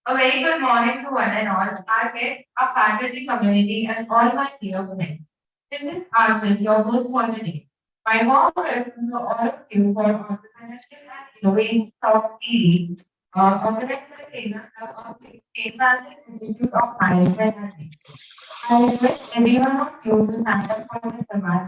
A very good morning to one and all. I get our faculty community and all my dear friends. This is Arjun, your host for the day. My warm welcome to all of you for Entrepreneurship and Innovation Talk series, organized by Taylor of the St. Francis Institute of Management and Leadership. I request everyone of you to stand up for this SFIMAR.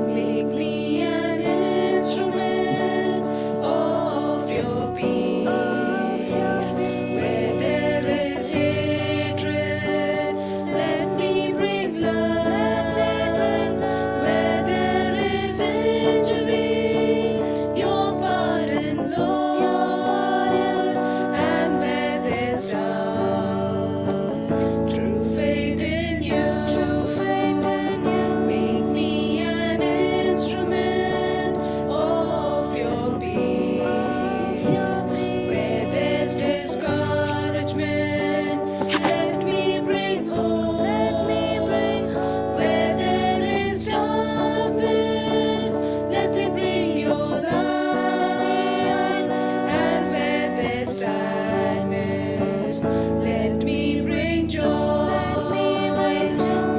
Make me an instrument of your peace. Where there is hatred, let me bring love. Where there is injury, your pardon, Lord. And where there's doubt, true faith in you. Make me an instrument of your peace. Where there's discouragement, let me bring hope. Where there is darkness, let me bring your light. And where there's sadness, let me bring joy.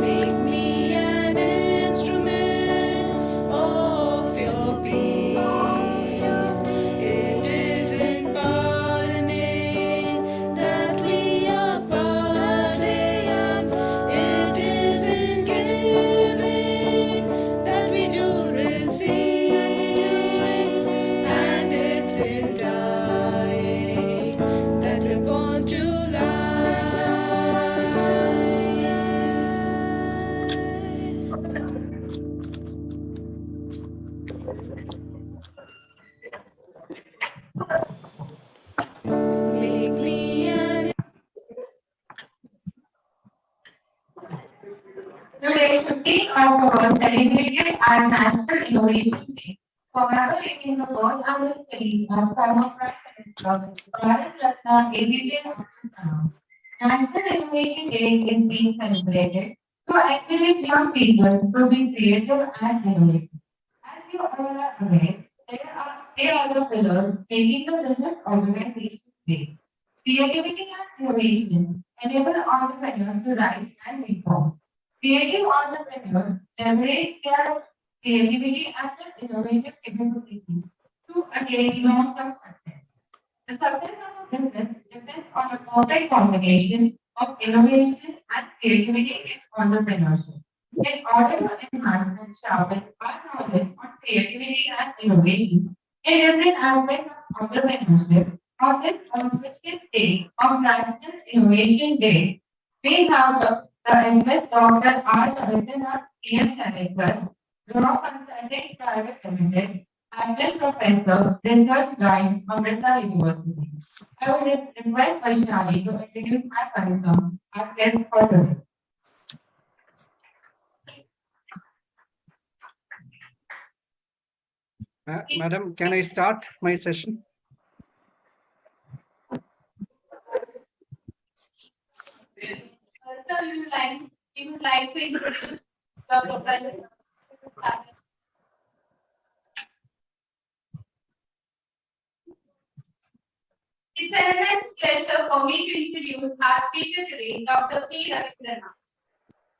Make me an instrument of your peace. It is in pardoning that we are pardoned. It is in giving that we do receive. And it's in dying that we're born to life. Make me an Today, 15th October celebrated as National Innovation Day. Commemorating the birth anniversary of former Prime Minister Bharat Ratna APJ Abdul Kalam. National Innovation Day is being celebrated to encourage young people to be creative and innovative. As you all are aware, they are the pillars making the business organization great. Creativity and innovation enable entrepreneurs to rise and reform. Creative entrepreneurs leverage their creativity and their innovative capabilities to attain long-term success. The success of a business depends on a perfect combination of innovation and creativity in entrepreneurship. In order to enhance and sharpen our knowledge on creativity and innovation in different aspects of entrepreneurship, on this auspicious day of National Innovation Day, we have the MS Dr. R. Ravindra, CS Director, Law Consulting Private Limited, Adjunct Professor, Research Guide, Amrita University. I would request Vaishali to introduce my curriculum as guest for today. Madam, can I start my session? Sir, you would like to introduce your profile? It's an immense pleasure for me to introduce our speaker today, Dr. P. Ravindra.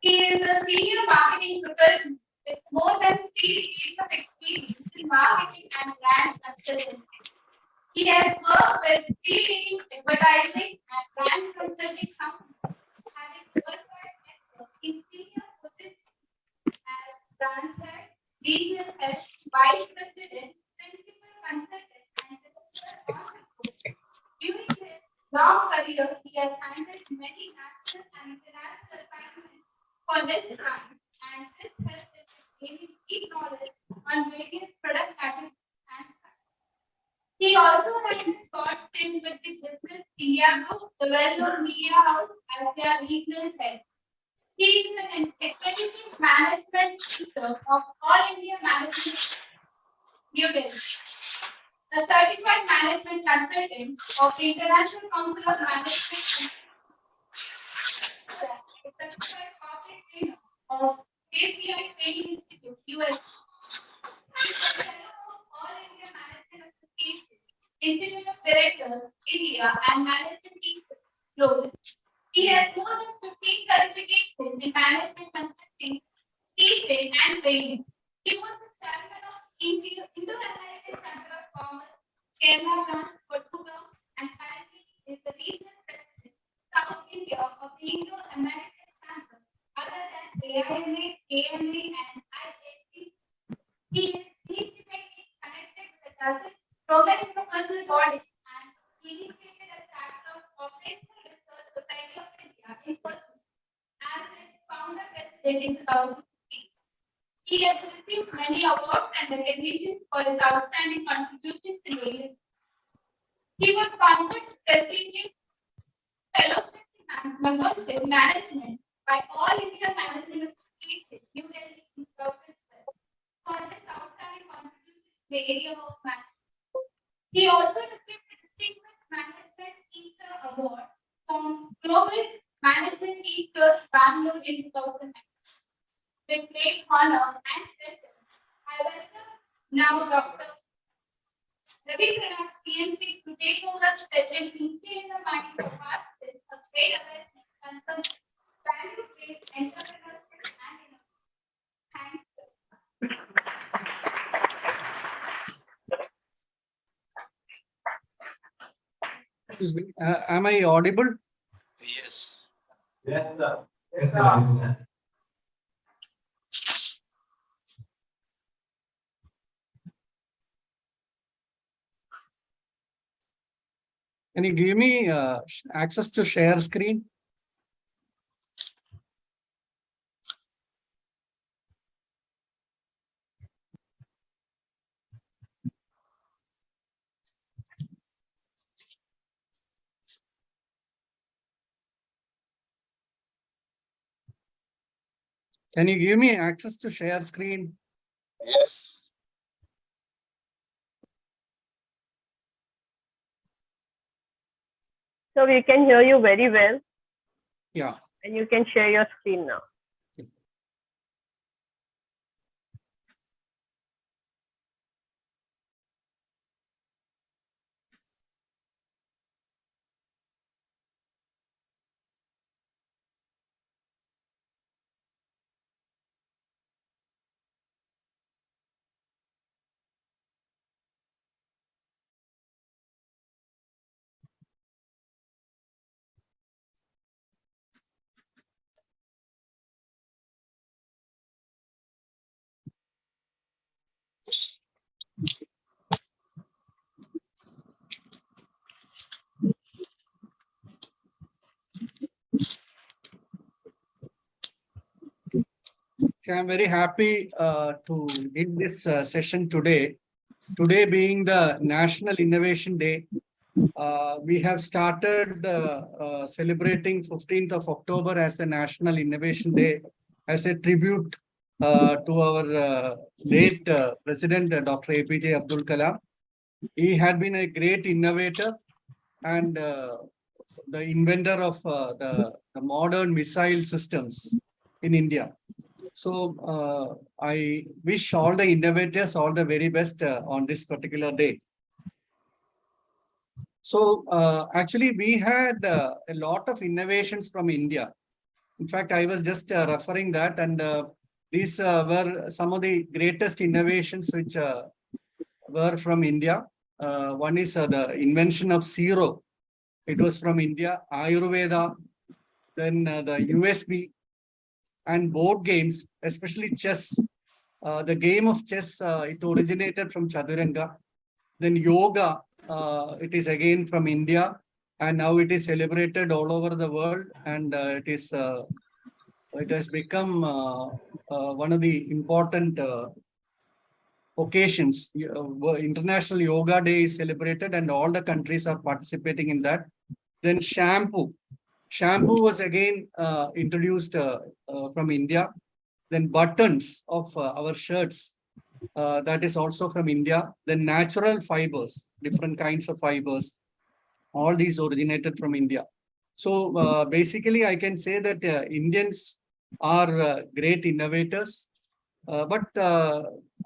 He is a senior marketing professional with more than 3 decades of experience in marketing and brand consultancy. He has worked with leading advertising and brand consulting companies, having worldwide network in senior positions as branch head, regional head, vice president, principal consultant, and director on the group. During his long career, he has handled many national and international assignments for this brand, and this helped him gain deep knowledge on various product categories and brands. He also had a short stint with the Business India Group, the well-known media house, as their regional head. He is an executive management teacher of All India Management, New Delhi. a certified management consultant of the International Council of Management, a certified corporate trainer of API Training Institute, US, a fellow of All India Management Association, Institute of Directors, India, and Management Teachers, Global. He has more than 15 certifications in management consulting, teaching, and training. He was the chairman of Indo-American Chamber of Commerce, Kerala branch for 2 terms, and currently is the regional president, South India of the Indo-American Chamber, other than AIMA, AMA, and IIC. He is intimately connected with the dozen professional bodies and initiated a chapter of Operational Research Society of India in person as its founder president in 2015. He has received many awards and recognitions for his outstanding contributions in various. He was founded with prestigious fellowship in membership management by All India Management Association, New Delhi in 2012 for his outstanding contributions in the area of management. He also received the Distinguished Management Teacher Award from Global Management Teachers Bangalore in 2009. With great honor and pleasure, I welcome now Dr. Ravi Pranav, PMC, to take over the session to instill in the mind of participants a great awareness concerning value-based entrepreneurship and innovation. Thank you. Excuse me. Am I audible? Yes. Yes, sir. Yes, sir. Can you give me access to share screen? Can you give me access to share screen? Yes. So we can hear you very well Yeah. and you can share your screen now. I'm very happy to give this session today. Today being the National Innovation Day, we have started celebrating 15th of October as a National Innovation Day as a tribute to our late President Dr. APJ Abdul Kalam. He had been a great innovator and the inventor of the modern missile systems in India. So I wish all the innovators all the very best on this particular day. So actually we had a lot of innovations from India. In fact, I was just referring that, and these were some of the greatest innovations which were from India. One is the invention of Zero. It was from India. Ayurveda, then the USB, and board games, especially chess. The game of chess, it originated from Chaturanga. Then yoga, it is again from India, and now it is celebrated all over the world, and it has become one of the important occasions. International Yoga Day is celebrated, and all the countries are participating in that. Then shampoo. Shampoo was again introduced from India. Then buttons of our shirts. that is also from India. Then natural fibers, different kinds of fibers, all these originated from India. So basically, I can say that Indians are great innovators, but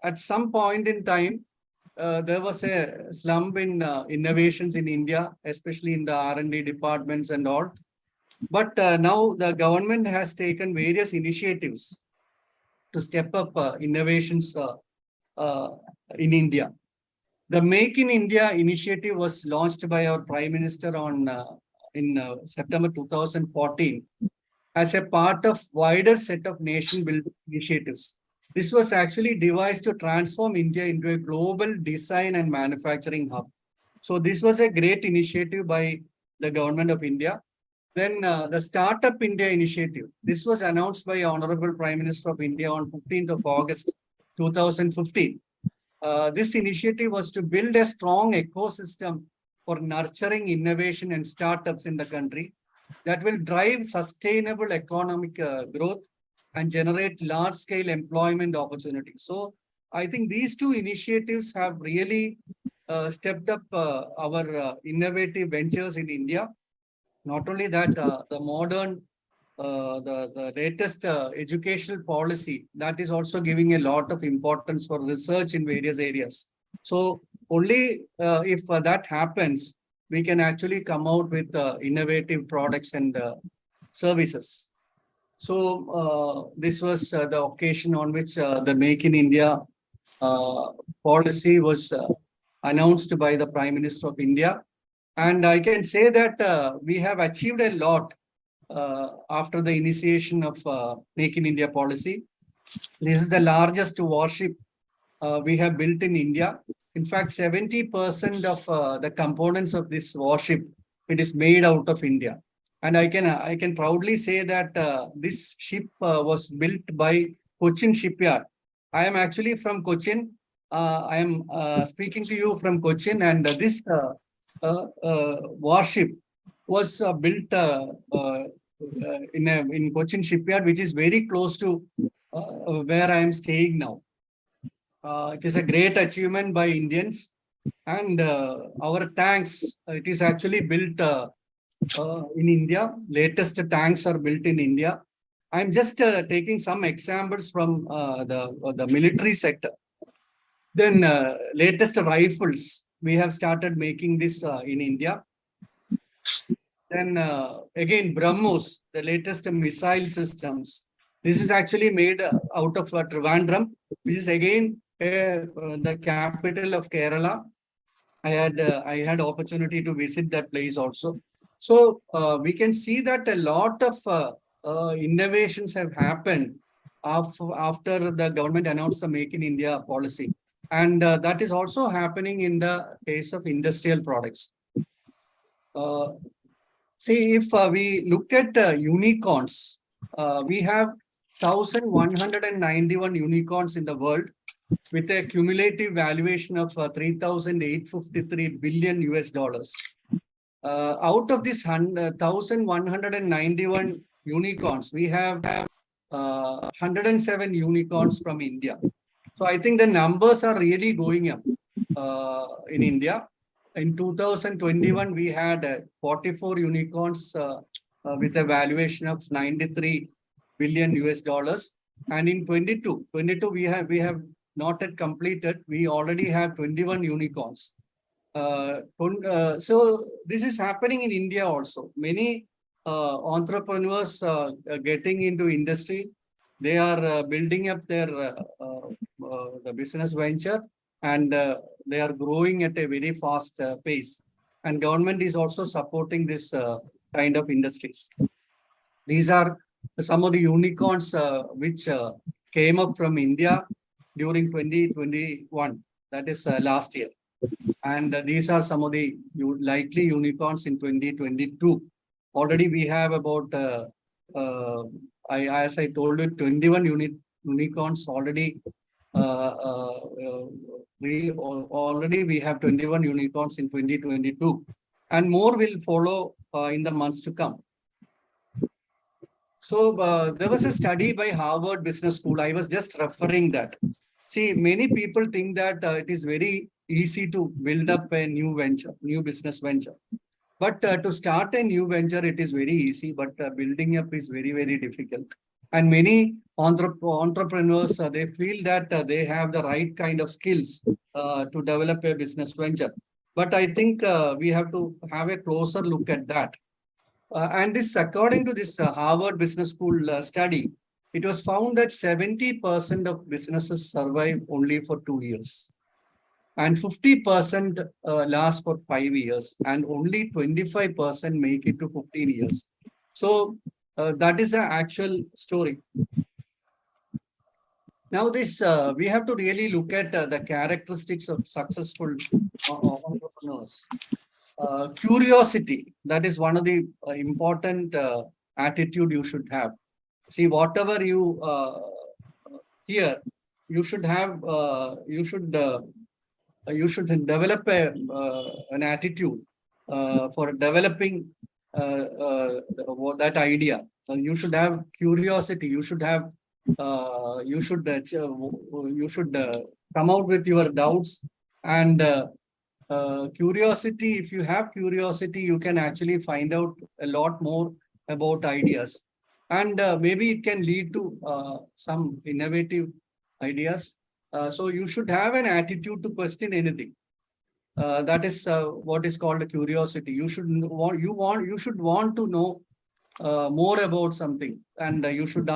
at some point in time, there was a slump in innovations in India, especially in the R&D departments and all. But now the government has taken various initiatives to step up innovations uh, in India. The Make in India initiative was launched by our Prime Minister in September 2014 as a part of wider set of nation-building initiatives. This was actually devised to transform India into a global design and manufacturing hub. So this was a great initiative by the government of India. Then the Startup India initiative. This was announced by Honorable Prime Minister of India on 15th of August 2015. This initiative was to build a strong ecosystem for nurturing innovation and startups in the country that will drive sustainable economic growth and generate large-scale employment opportunities. So I think these two initiatives have really stepped up our innovative ventures in India. Not only that, the modern, the latest educational policy, that is also giving a lot of importance for research in various areas. So only if that happens, we can actually come out with innovative products and services. So this was the occasion on which the Make in India policy was announced by the Prime Minister of India. And I can say that we have achieved a lot after the initiation of Make in India policy. This is the largest warship we have built in India. In fact, 70% of the components of this warship, it is made out of India. And I can proudly say that this ship was built by Cochin Shipyard. I am actually from Cochin. I am speaking to you from Cochin, and this warship was built in Cochin Shipyard, which is very close to where I am staying now. It is a great achievement by Indians, and our tanks, it is actually built in India. Latest tanks are built in India. I'm just taking some examples from the military sector. Then latest rifles, we have started making this in India. Then again, BrahMos, the latest missile systems. This is actually made out of Trivandrum, which is again the capital of Kerala. I had opportunity to visit that place also. So we can see that a lot of innovations have happened after the government announced the Make in India policy. And that is also happening in the case of industrial products. See, if we look at unicorns, we have 1,191 unicorns in the world with a cumulative valuation of 3,853 billion US dollars. Out of this 1,191 unicorns, we have 107 unicorns from India. So I think the numbers are really going up in India. In 2021, we had 44 unicorns with a valuation of 93 billion US dollars. And in 22 we have not yet completed. We already have 21 unicorns. So this is happening in India also. Many entrepreneurs getting into industry. They are building up their the business venture, and they are growing at a very fast pace. And government is also supporting this kind of industries. These are some of the unicorns which came up from India during 2021. That is last year. And these are some of the likely unicorns in 2022. Already we have about, as I told you, 21 unicorns already. We have 21 unicorns in 2022, and more will follow in the months to come. So there was a study by Harvard Business School. I was just referring that. See, many people think that it is very easy to build up a new venture, new business venture. But to start a new venture, it is very easy, but building up is very, very difficult. And many entrepreneurs, they feel that they have the right kind of skills to develop a business venture. But I think we have to have a closer look at that. And this, according to this Harvard Business School study, it was found that 70% of businesses survive only for 2 years, and 50% last for 5 years, and only 25% make it to 15 years. So that is the actual story. Now, this we have to really look at the characteristics of successful entrepreneurs. Curiosity, that is one of the important attitude you should have. See, whatever you hear, you should have, you should develop an attitude for developing that idea. You should have curiosity. You should have, you should come out with your doubts and curiosity. If you have curiosity, you can actually find out a lot more about ideas, and maybe it can lead to some innovative ideas. So you should have an attitude to question anything. That is what is called a curiosity. You should want to know more about something, and you should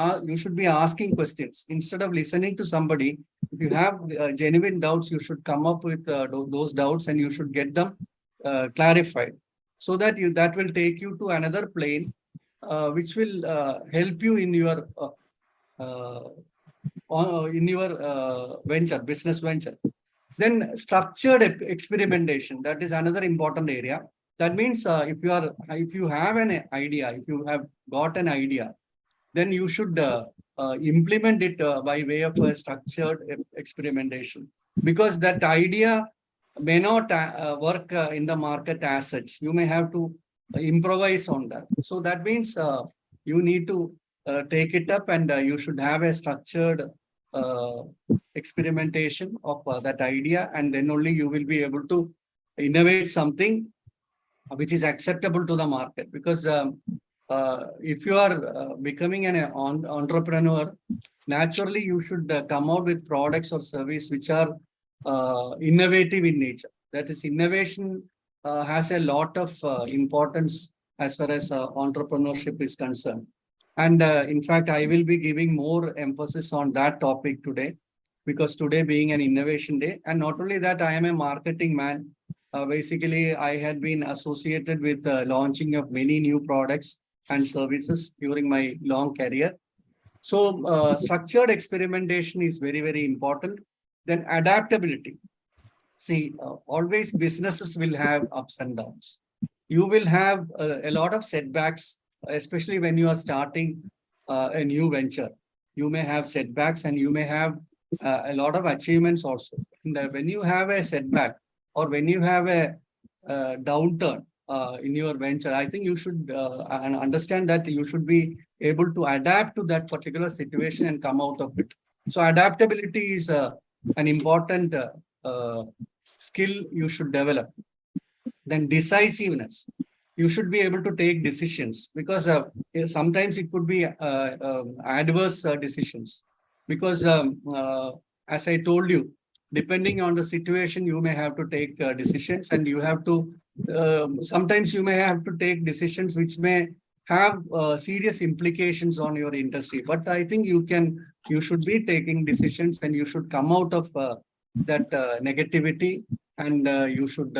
be asking questions instead of listening to somebody. If you have genuine doubts, you should come up with those doubts, and you should get them clarified, so that will take you to another plane, which will help you in your venture, business venture. Then structured experimentation, that is another important area. That means if you have an idea, if you have got an idea, then you should implement it by way of a structured experimentation, because that idea may not work in the market as such. You may have to improvise on that. So that means you need to take it up, and you should have a structured experimentation of that idea, and then only you will be able to innovate something which is acceptable to the market. Because if you are becoming an entrepreneur, naturally you should come out with products or service which are innovative in nature. That is, innovation has a lot of importance as far as entrepreneurship is concerned. And in fact, I will be giving more emphasis on that topic today, because today being an innovation day, and not only that, I am a marketing man. Basically, I had been associated with launching of many new products and services during my long career. So structured experimentation is very, very important. Then adaptability. See, always businesses will have ups and downs. You will have a lot of setbacks, especially when you are starting a new venture. You may have setbacks, and you may have a lot of achievements also. And when you have a setback, or when you have a downturn in your venture, I think you should understand that you should be able to adapt to that particular situation and come out of it. So adaptability is an important skill you should develop. Then decisiveness. You should be able to take decisions, because sometimes it could be adverse decisions. Because as I told you, depending on the situation, you may have to take decisions, and you have to, sometimes you may have to take decisions which may have serious implications on your industry. But I think you should be taking decisions, and you should come out of that negativity, and you should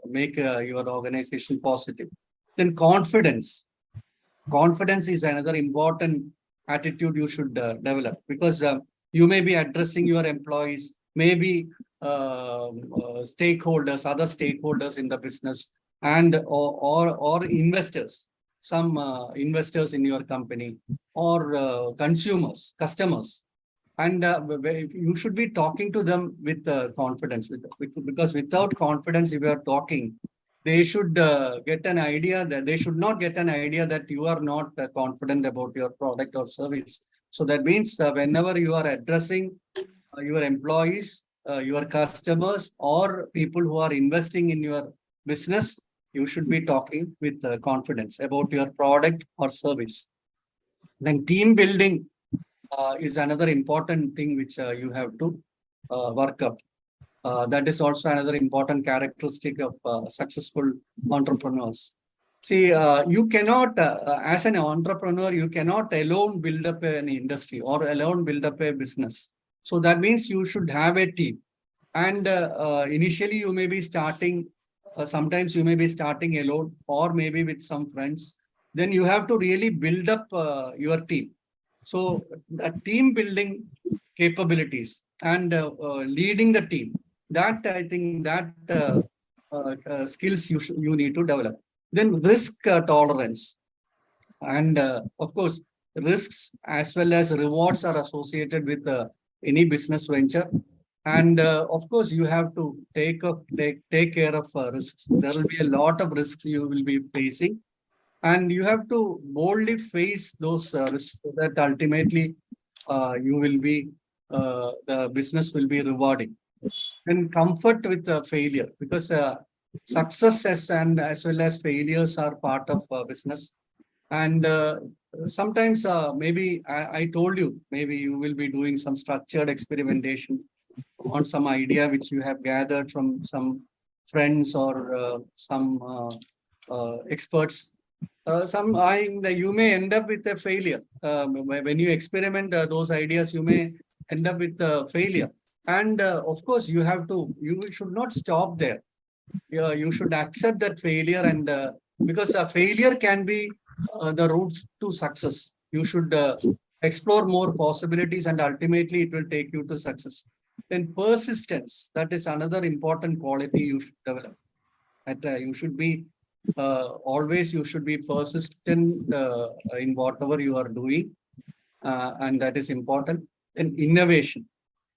make your organization positive. Then confidence. Confidence is another important attitude you should develop, because you may be addressing your employees, maybe stakeholders, other stakeholders in the business, and or investors, some investors in your company, or consumers, customers. And you should be talking to them with confidence, because without confidence, if you are talking, they should get an idea that they should not get an idea that you are not confident about your product or service. So that means whenever you are addressing your employees, your customers, or people who are investing in your business, you should be talking with confidence about your product or service. Then team building is another important thing which you have to work up. That is also another important characteristic of successful entrepreneurs. See, you cannot, as an entrepreneur, you cannot alone build up an industry or alone build up a business. So that means you should have a team. And initially, you may be starting, sometimes you may be starting alone or maybe with some friends. Then you have to really build up your team. So, team building capabilities and leading the team, that I think that skills you need to develop. Then risk tolerance, and of course, risks as well as rewards are associated with any business venture. And of course, you have to take care of risks. There will be a lot of risks you will be facing, and you have to boldly face those risks so that ultimately you will be the business will be rewarding. And comfort with failure, because successes and as well as failures are part of business. And sometimes maybe I told you, maybe you will be doing some structured experimentation on some idea which you have gathered from some friends or some experts. You may end up with a failure. When you experiment those ideas, you may end up with failure. And of course, you should not stop there. You should accept that failure, and because failure can be the route to success. You should explore more possibilities, and ultimately it will take you to success. Then persistence, that is another important quality you should develop. That you should be always you should be persistent in whatever you are doing, and that is important. Then innovation,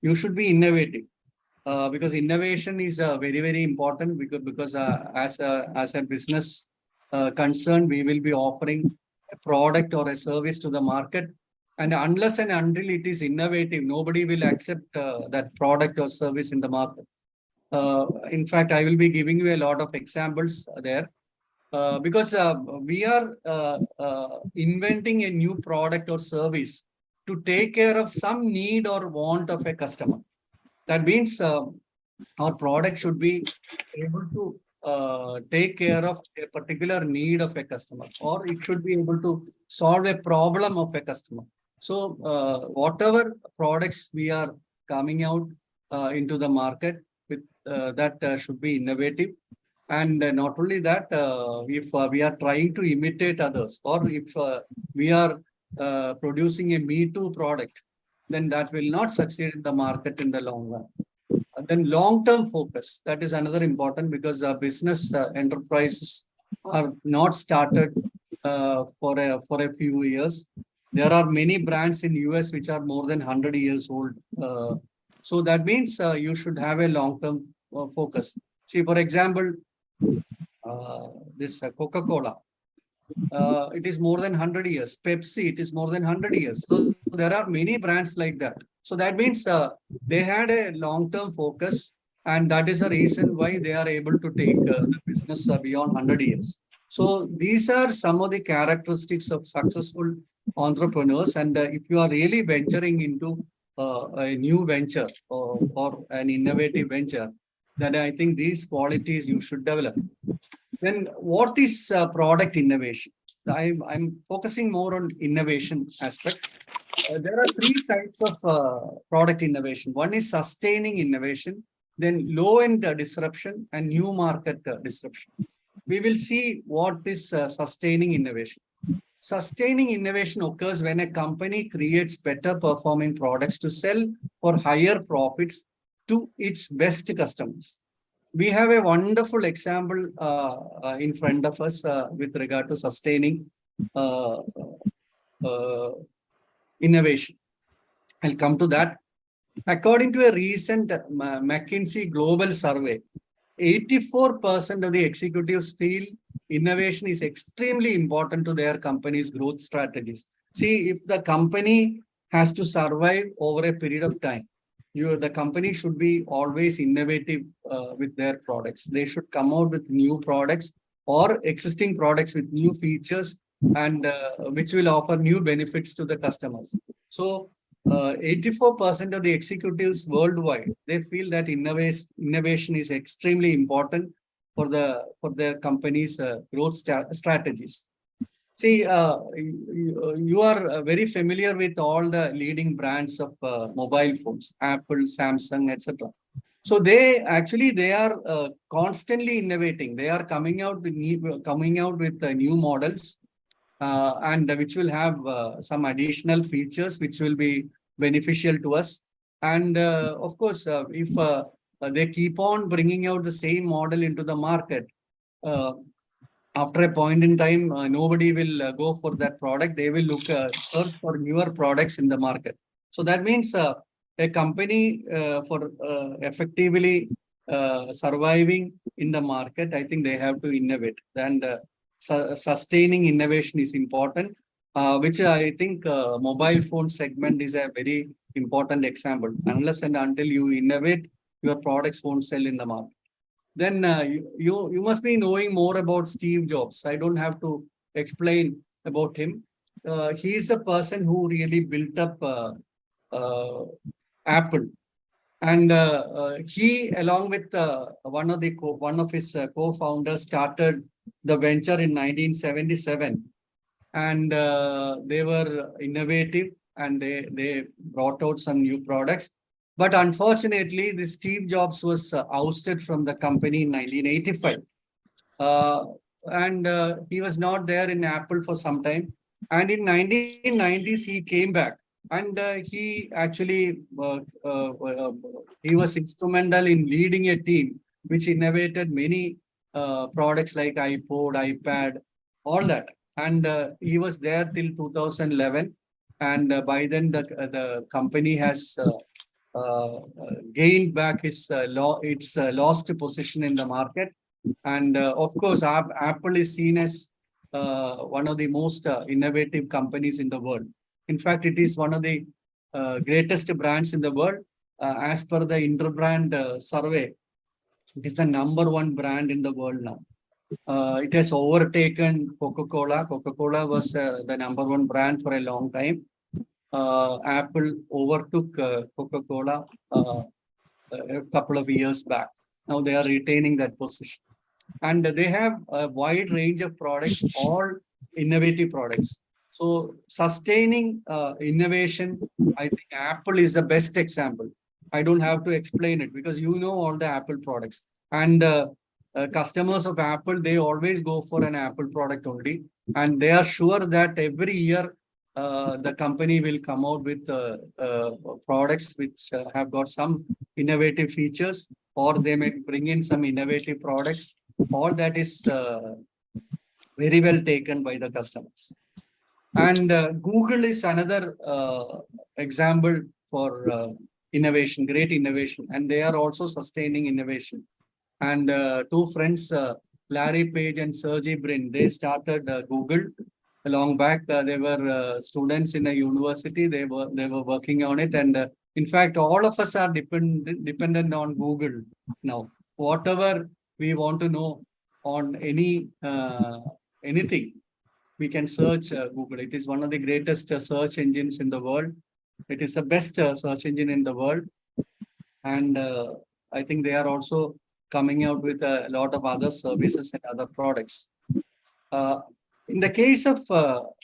you should be innovative. Because innovation is very important, because as a business concern, we will be offering a product or a service to the market, and unless and until it is innovative, nobody will accept that product or service in the market. In fact, I will be giving you a lot of examples there, because we are inventing a new product or service to take care of some need or want of a customer. That means our product should be able to take care of a particular need of a customer, or it should be able to solve a problem of a customer. So whatever products we are coming out into the market with, that should be innovative. And not only that, if we are trying to imitate others, or if we are producing a Me Too product, then that will not succeed in the market in the long run. Then long-term focus, that is another important, because business enterprises are not started for a few years. There are many brands in US which are more than 100 years old. So that means you should have a long-term focus. See, for example, this Coca-Cola, it is more than 100 years. Pepsi, it is more than 100 years. So there are many brands like that. So that means they had a long-term focus, and that is the reason why they are able to take the business beyond 100 years. So these are some of the characteristics of successful entrepreneurs. And if you are really venturing into a new venture or an innovative venture, then I think these qualities you should develop. Then what is product innovation? I'm focusing more on innovation aspect. There are three types of product innovation. One is sustaining innovation, then low-end disruption, and new market disruption. We will see what is sustaining innovation. Sustaining innovation occurs when a company creates better performing products to sell for higher profits to its best customers. We have a wonderful example in front of us with regard to sustaining innovation. I'll come to that. According to a recent McKinsey global survey, 84% of the executives feel innovation is extremely important to their company's growth strategies. See, if the company has to survive over a period of time, the company should be always innovative with their products. They should come out with new products or existing products with new features and which will offer new benefits to the customers. So 84% of the executives worldwide, they feel that innovation is extremely important for their company's growth strategies. See, you are very familiar with all the leading brands of mobile phones, Apple, Samsung, etc. So they are constantly innovating. They are coming out with new models, and which will have some additional features which will be beneficial to us. And of course, if they keep on bringing out the same model into the market, after a point in time, nobody will go for that product. They will search for newer products in the market. So that means a company for effectively surviving in the market, I think they have to innovate. And sustaining innovation is important, which I think mobile phone segment is a very important example. Unless and until you innovate, your products won't sell in the market. Then you must be knowing more about Steve Jobs. I don't have to explain about him. He is the person who really built up Apple, and he, along with one of his co-founders, started the venture in 1977, and they were innovative and they brought out some new products. But unfortunately, the Steve Jobs was ousted from the company in 1985. And he was not there in Apple for some time. And in 1990s, he came back. And he actually, he was instrumental in leading a team which innovated many products like iPod, iPad, all that. And he was there till 2011. And by then, the company has gained back its lost position in the market. And of course, Apple is seen as one of the most innovative companies in the world. In fact, it is one of the greatest brands in the world. As per the Interbrand survey, it is the #1 brand in the world now. It has overtaken Coca-Cola. Coca-Cola was the #1 brand for a long time. Apple overtook Coca-Cola a couple of years back. Now they are retaining that position. And they have a wide range of products, all innovative products. So sustaining innovation, I think Apple is the best example. I don't have to explain it because you know all the Apple products. And customers of Apple, they always go for an Apple product only. And they are sure that every year the company will come out with products which have got some innovative features, or they may bring in some innovative products. All that is very well taken by the customers. And Google is another example for innovation, great innovation, and they are also sustaining innovation. And two friends, Larry Page and Sergey Brin, they started Google long back. They were students in a university. They were working on it, and in fact, all of us are dependent on Google now. Whatever we want to know on anything, we can search Google. It is one of the greatest search engines in the world. It is the best search engine in the world. And I think they are also coming out with a lot of other services and other products. In the case of,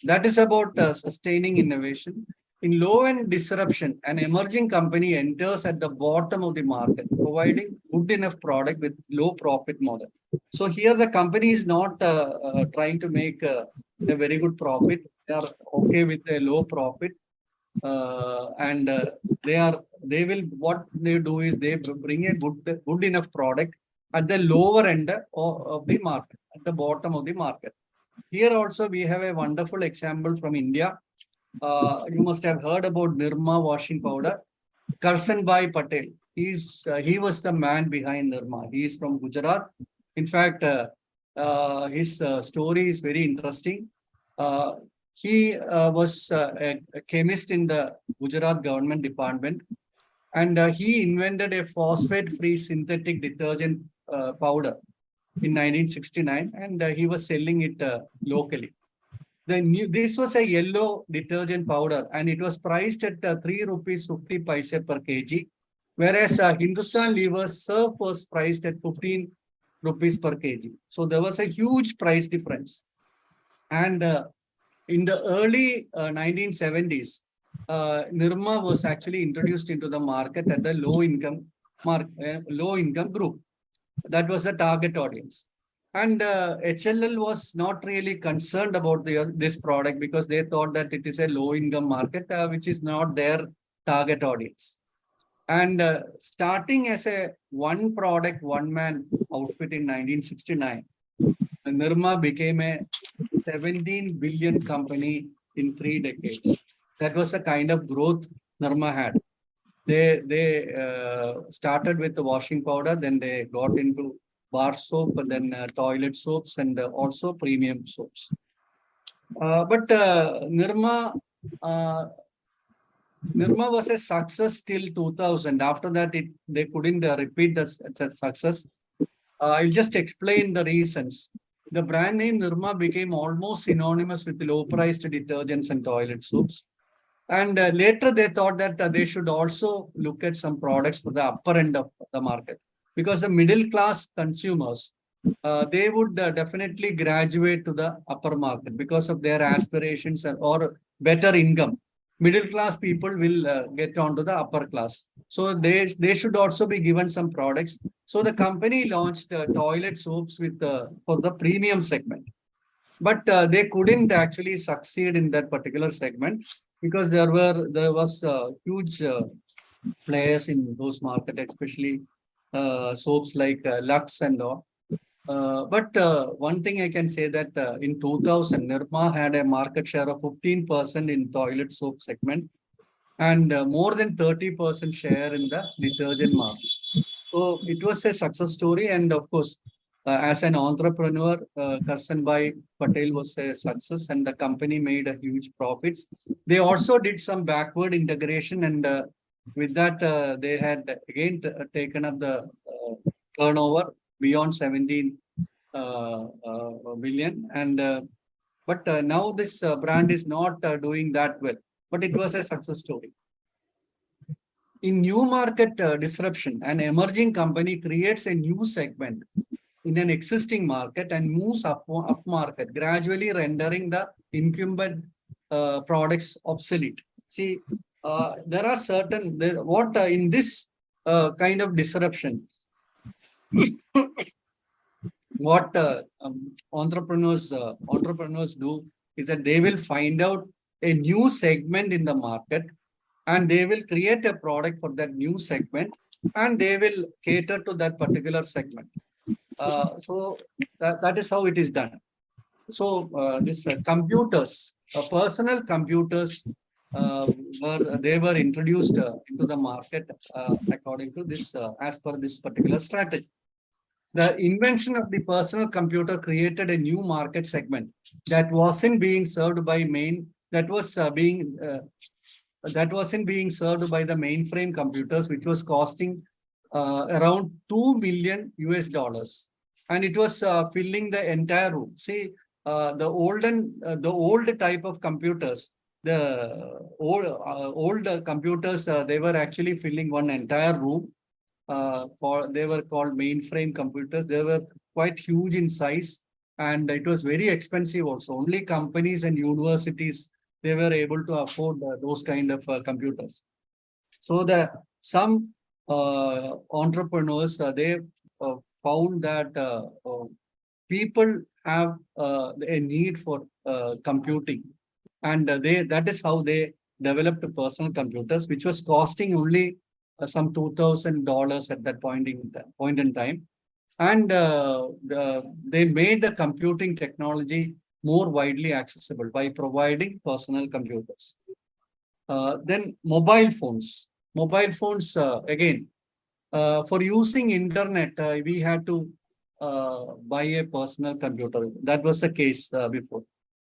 that is about sustaining innovation. In low-end disruption, an emerging company enters at the bottom of the market, providing good enough product with low profit model. So here the company is not trying to make a very good profit. They are okay with a low profit. And what they do is they bring a good enough product at the lower end of the market, at the bottom of the market. Here also we have a wonderful example from India. You must have heard about Nirma washing powder. Karsanbhai Patel. He was the man behind Nirma. He is from Gujarat. In fact, his story is very interesting. He was a chemist in the Gujarat government department. And he invented a phosphate-free synthetic detergent powder in 1969, and he was selling it locally. This was a yellow detergent powder, and it was priced at 3 rupees 50 paise per kg, whereas Hindustan Lever's surf was priced at 15 rupees per kg. So there was a huge price difference. And in the early 1970s, Nirma was actually introduced into the market at the low income group. That was the target audience. And HLL was not really concerned about this product because they thought that it is a low income market, which is not their target audience. And starting as a one product, one man outfit in 1969, Nirma became a 17 billion company in 3 decades. That was the kind of growth Nirma had. They started with the washing powder, then they got into bar soap, and then toilet soaps, and also premium soaps. But Nirma was a success till 2000. After that, they couldn't repeat the success. I'll just explain the reasons. The brand name Nirma became almost synonymous with low-priced detergents and toilet soaps. And later they thought that they should also look at some products for the upper end of the market, because the middle class consumers, they would definitely graduate to the upper market because of their aspirations or better income. Middle class people will get onto the upper class. So they should also be given some products. So the company launched toilet soaps with for the premium segment. But they couldn't actually succeed in that particular segment because there was huge players in those markets, especially soaps like Lux and all. But one thing I can say that in 2000, Nirma had a market share of 15% in toilet soap segment and more than 30% share in the detergent market. So it was a success story, and of course, as an entrepreneur, Karsanbhai Patel was a success, and the company made a huge profits. They also did some backward integration, and with that, they had again taken up the turnover beyond 17 billion. And but now this brand is not doing that well, but it was a success story. In new market disruption, an emerging company creates a new segment in an existing market and moves up market, gradually rendering the incumbent products obsolete. See, there are certain, in this kind of disruption, what entrepreneurs do is that they will find out a new segment in the market, and they will create a product for that new segment, and they will cater to that particular segment. So that is how it is done. So this computers, personal computers, were introduced into the market according to this, as per this particular strategy. The invention of the personal computer created a new market segment that wasn't being served by wasn't being served by the mainframe computers, which was costing around $2 million US, and it was filling the entire room. See, the old type of computers, the old computers, they were actually filling one entire room. They were called mainframe computers. They were quite huge in size, and it was very expensive also. Only companies and universities, they were able to afford those kind of computers. So some entrepreneurs, they found that people have a need for computing, and that is how they developed personal computers, which was costing only some $2,000 at that point in time. And they made the computing technology more widely accessible by providing personal computers. Then mobile phones. Again, for using internet, we had to buy a personal computer. That was the case before.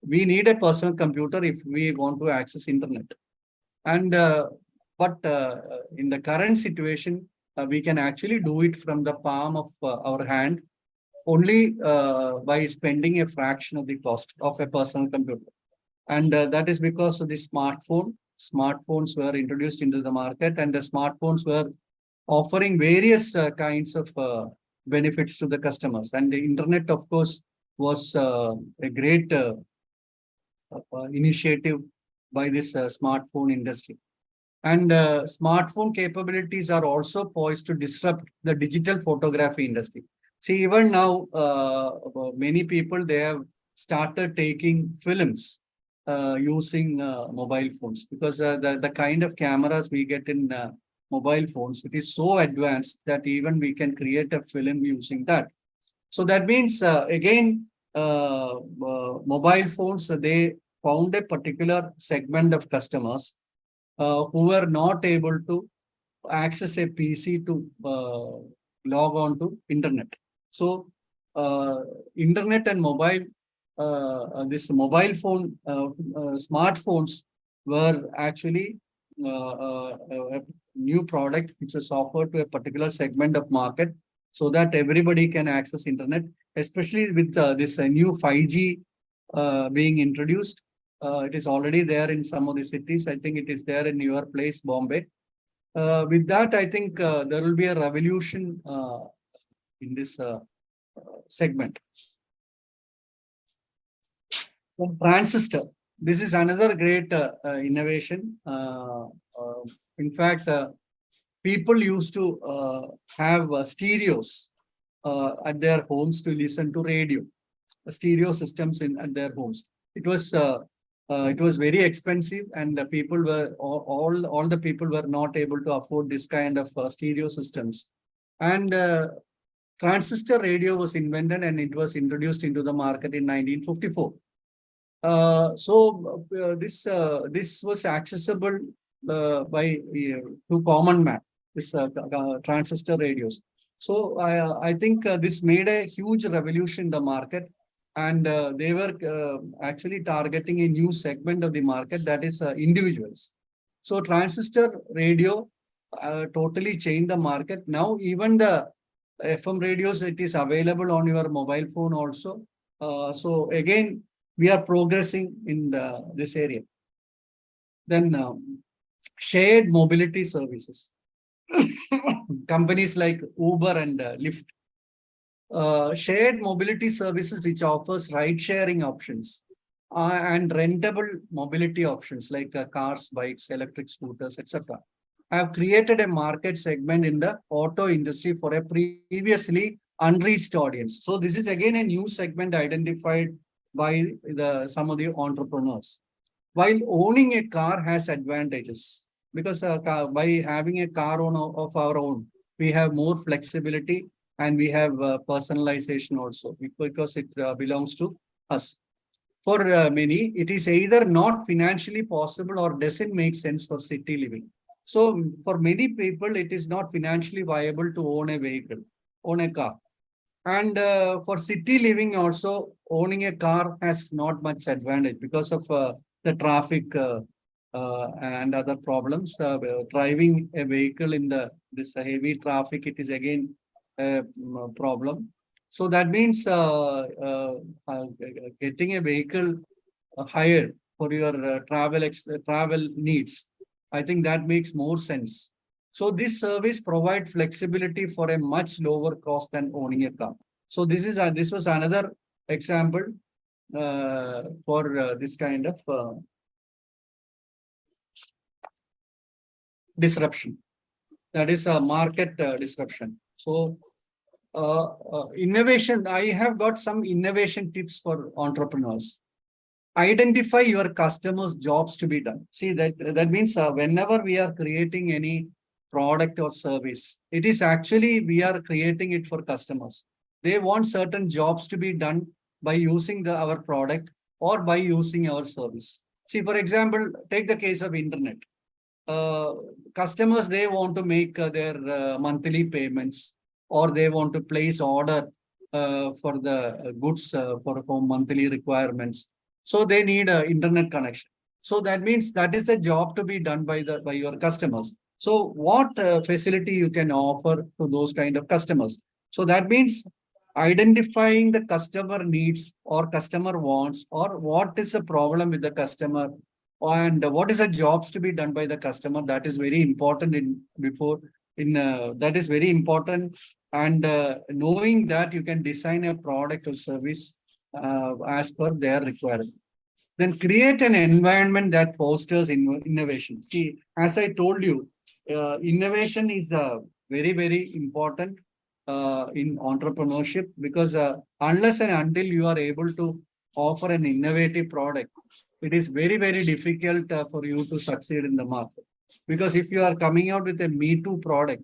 We need a personal computer if we want to access internet. And But in the current situation, we can actually do it from the palm of our hand only by spending a fraction of the cost of a personal computer. And that is because of the smartphone. Smartphones were introduced into the market, and the smartphones were offering various kinds of benefits to the customers. And the internet, of course, was a great initiative by this smartphone industry. And smartphone capabilities are also poised to disrupt the digital photography industry. See, even now, many people, they have started taking films using mobile phones, because the kind of cameras we get in mobile phones, it is so advanced that even we can create a film using that. So that means, again, mobile phones, they found a particular segment of customers who were not able to access a PC to log on to internet. So internet and mobile, this mobile phone, smartphones were actually a new product which was offered to a particular segment of market, so that everybody can access internet, especially with this new 5G being introduced. It is already there in some of the cities. I think it is there in your place, Bombay. With that, I think there will be a revolution in this segment. Transistor. This is another great innovation. In fact, people used to have stereos at their homes to listen to radio, stereo systems at their homes. It was very expensive, and the people were all the people were not able to afford this kind of stereo systems. And transistor radio was invented, and it was introduced into the market in 1954. This was accessible by to common man. This transistor radios. So I think this made a huge revolution in the market. And they were actually targeting a new segment of the market, that is individuals. So transistor radio totally changed the market. Now even the FM radios, it is available on your mobile phone also. So again, we are progressing in this area. Then shared mobility services. Companies like Uber and Lyft. Shared mobility services which offers ride-sharing options and rentable mobility options like cars, bikes, electric scooters, etc. have created a market segment in the auto industry for a previously unreached audience. So this is again a new segment identified by some of the entrepreneurs. While owning a car has advantages, because by having a car of our own, we have more flexibility, and we have personalization also, because it belongs to us. For many, it is either not financially possible or doesn't make sense for city living. So for many people, it is not financially viable to own a vehicle, own a car. And for city living also, owning a car has not much advantage because of the traffic and other problems. Driving a vehicle in this heavy traffic, it is again a problem. So that means getting a vehicle hired for your travel needs, I think that makes more sense. So this service provides flexibility for a much lower cost than owning a car. So this was another example for this kind of disruption. That is a market disruption. So innovation, I have got some innovation tips for entrepreneurs. Identify your customers' jobs to be done. See, that means whenever we are creating any product or service, it is actually we are creating it for customers. They want certain jobs to be done by using our product or by using our service. See, for example, take the case of internet. Customers, they want to make their monthly payments, or they want to place order for the goods for monthly requirements. So they need an internet connection. So that means that is a job to be done by your customers. So what facility you can offer to those kind of customers? So that means identifying the customer needs or customer wants, or what is the problem with the customer, and what is the jobs to be done by the customer. That is very important that is very important. And knowing that, you can design a product or service as per their requirement. Then create an environment that fosters innovation. See, as I told you, innovation is very important in entrepreneurship, because unless and until you are able to offer an innovative product, it is very difficult for you to succeed in the market. Because if you are coming out with a Me Too product,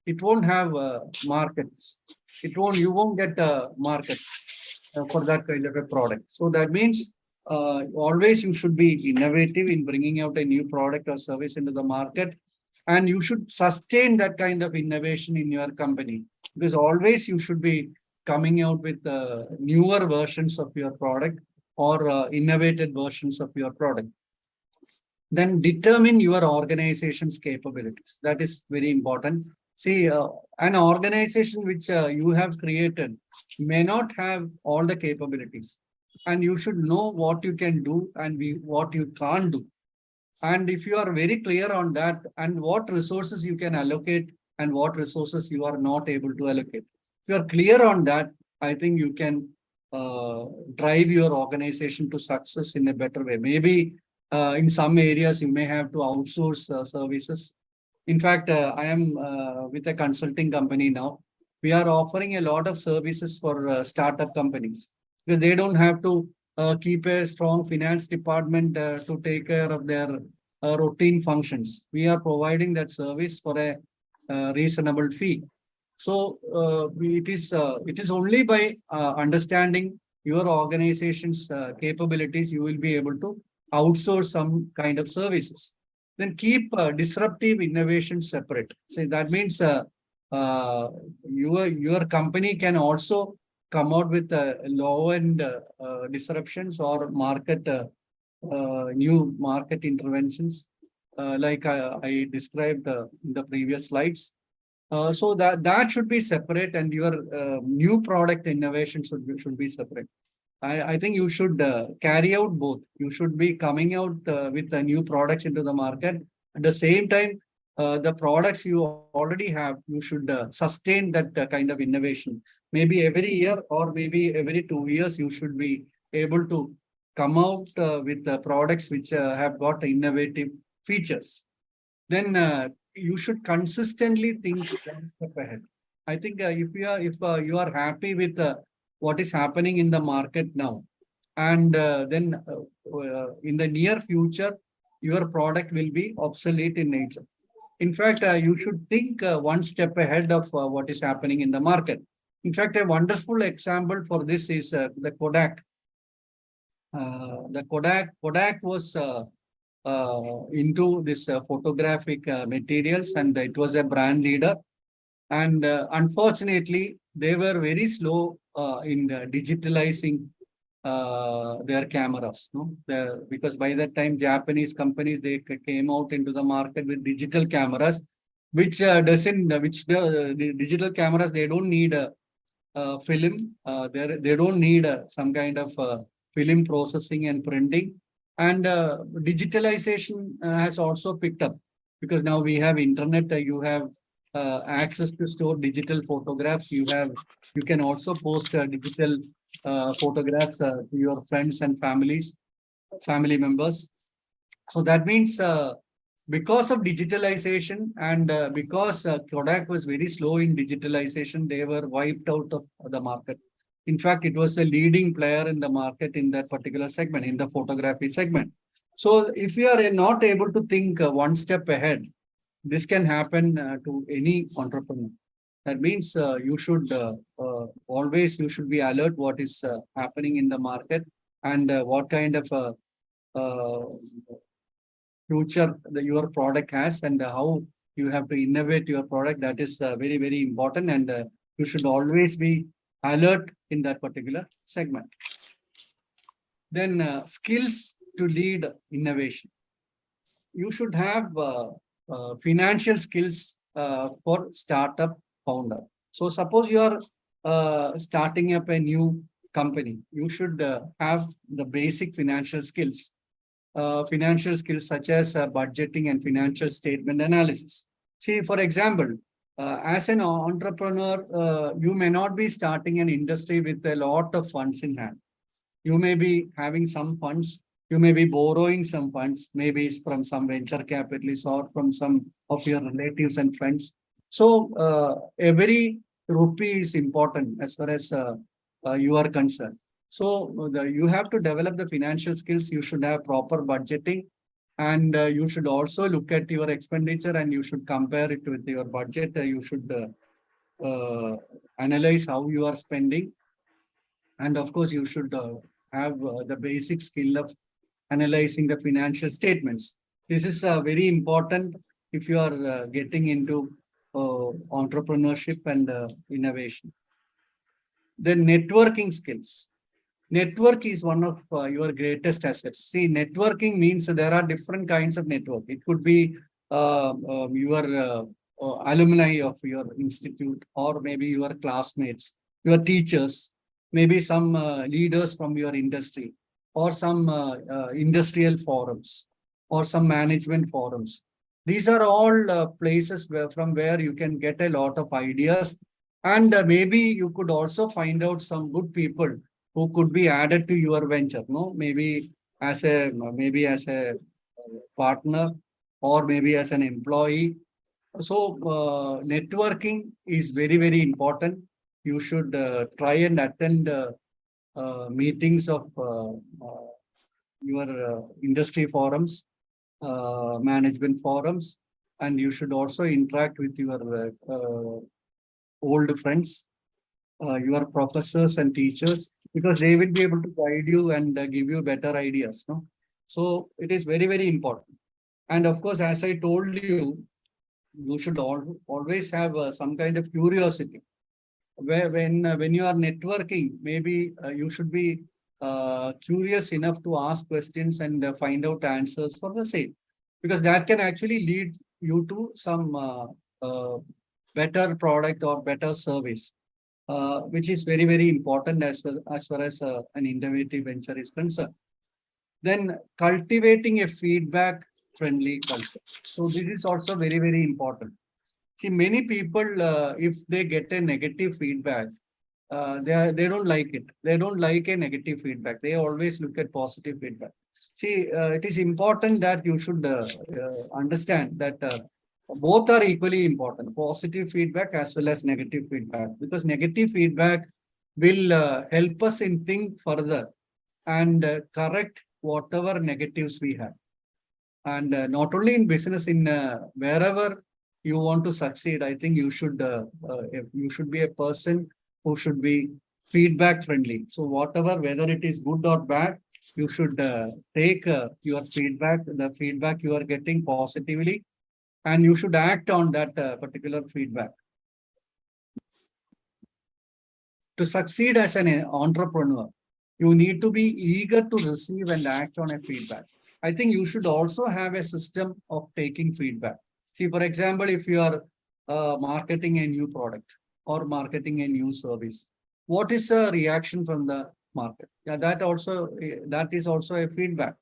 it won't have markets. You won't get a market for that kind of a product. So that means always you should be innovative in bringing out a new product or service into the market, and you should sustain that kind of innovation in your company, because always you should be coming out with newer versions of your product or innovative versions of your product. Then determine your organization's capabilities. That is very important. See, an organization which you have created may not have all the capabilities, and you should know what you can do and what you can't do. And if you are very clear on that, and what resources you can allocate and what resources you are not able to allocate, if you are clear on that, I think you can drive your organization to success in a better way. Maybe in some areas you may have to outsource services. In fact, I am with a consulting company now. We are offering a lot of services for startup companies, because they don't have to keep a strong finance department to take care of their routine functions. We are providing that service for a reasonable fee. So it is only by understanding your organization's capabilities, you will be able to outsource some kind of services. Then keep disruptive innovation separate. So that means your company can also come out with low-end disruptions or new market interventions, like I described in the previous slides. So that should be separate, and your new product innovation should be separate. I think you should carry out both. You should be coming out with new products into the market. At the same time, the products you already have, you should sustain that kind of innovation. Maybe every year or maybe every 2 years, you should be able to come out with products which have got innovative features. Then you should consistently think one step ahead. I think if you are happy with what is happening in the market now, and then in the near future, your product will be obsolete in nature. In fact, you should think one step ahead of what is happening in the market. In fact, a wonderful example for this is the Kodak. The Kodak was into this photographic materials, and it was a brand leader. And unfortunately, they were very slow in digitalizing their cameras, no? Because by that time, Japanese companies, they came out into the market with digital cameras, which the digital cameras, they don't need a film. They don't need some kind of film processing and printing. And digitalization has also picked up, because now we have internet. You have access to store digital photographs. You can also post digital photographs to your friends and family members. So that means because of digitalization, and because Kodak was very slow in digitalization, they were wiped out of the market. In fact, it was a leading player in the market in that particular segment, in the photography segment. So if you are not able to think one step ahead, this can happen to any entrepreneur. That means you should always be alert what is happening in the market, and what kind of future your product has, and how you have to innovate your product. That is very important, and you should always be alert in that particular segment. Then skills to lead innovation. You should have financial skills for startup founder. So suppose you are starting up a new company, you should have the basic financial skills such as budgeting and financial statement analysis. See, for example, as an entrepreneur, you may not be starting an industry with a lot of funds in hand. You may be having some funds, you may be borrowing some funds, maybe it's from some venture capitalists or from some of your relatives and friends. So every rupee is important as far as you are concerned. So you have to develop the financial skills. You should have proper budgeting, and you should also look at your expenditure and you should compare it with your budget. You should analyze how you are spending, and of course you should have the basic skill of analyzing the financial statements. This is very important if you are getting into entrepreneurship and innovation. Then networking skills. Network is one of your greatest assets. See, networking means there are different kinds of network. It could be your alumni of your institute, or maybe your classmates, your teachers, maybe some leaders from your industry, or some industrial forums, or some management forums. These are all places from where you can get a lot of ideas, and maybe you could also find out some good people who could be added to your venture. No, maybe as a partner, or maybe as an employee. So networking is very, very important. You should try and attend meetings of your industry forums, management forums, and you should also interact with your old friends, your professors and teachers, because they will be able to guide you and give you better ideas. No, so it is very, very important. And of course, as I told you, you should always have some kind of curiosity. When you are networking, maybe you should be curious enough to ask questions and find out answers for the same, because that can actually lead you to some better product or better service, which is very, very important as far as an innovative venture is concerned. Then cultivating a feedback friendly culture. So this is also very, very important. See, many people, if they get a negative feedback, they don't like it. They don't like a negative feedback. They always look at positive feedback. See, it is important that you should understand that both are equally important, positive feedback as well as negative feedback, because negative feedback will help us in think further and correct whatever negatives we have. And not only in business, in wherever you want to succeed, I think you should be a person who should be feedback friendly. So whatever, whether it is good or bad, you should take your feedback, the feedback you are getting positively, and you should act on that particular feedback. To succeed as an entrepreneur, you need to be eager to receive and act on a feedback. I think you should also have a system of taking feedback. See, for example, if you are marketing a new product or marketing a new service, what is the reaction from the market? Yeah, that is also a feedback.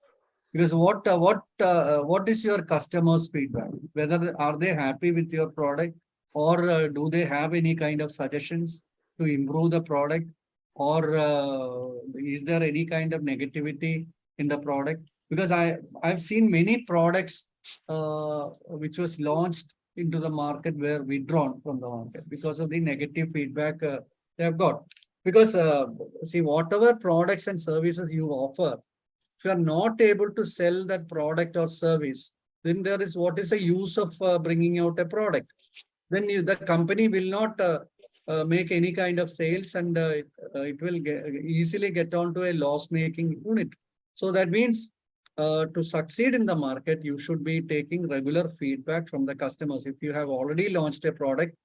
Because what is your customers' feedback? Whether are they happy with your product, or do they have any kind of suggestions to improve the product, or is there any kind of negativity in the product? Because I've seen many products which was launched into the market were withdrawn from the market because of the negative feedback they have got. Because see, whatever products and services you offer, if you are not able to sell that product or service, then there is what is the use of bringing out a product? Then the company will not make any kind of sales, and it will easily get onto a loss-making unit. So that means to succeed in the market, you should be taking regular feedback from the customers. If you have already launched a product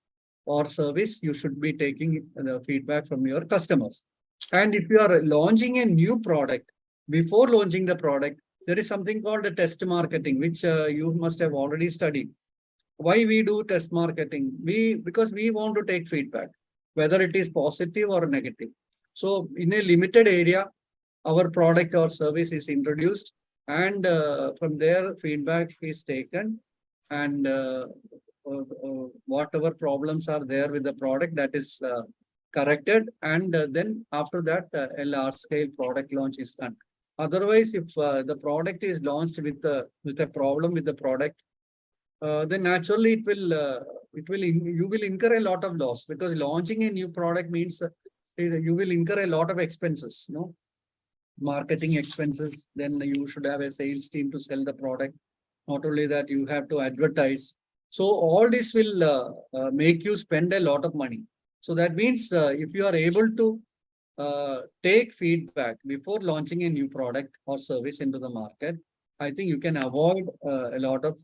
or service, you should be taking the feedback from your customers. And if you are launching a new product, before launching the product, there is something called a test marketing, which you must have already studied. Why we do test marketing? Because we want to take feedback, whether it is positive or negative. So in a limited area, our product or service is introduced, and from there feedback is taken, and whatever problems are there with the product, that is corrected, and then after that a large scale product launch is done. Otherwise, if the product is launched with a problem with the product, then naturally you will incur a lot of loss, because launching a new product means you will incur a lot of expenses, no? Marketing expenses. Then you should have a sales team to sell the product. Not only that, you have to advertise. So all this will make you spend a lot of money. So that means if you are able to take feedback before launching a new product or service into the market, I think you can avoid a lot of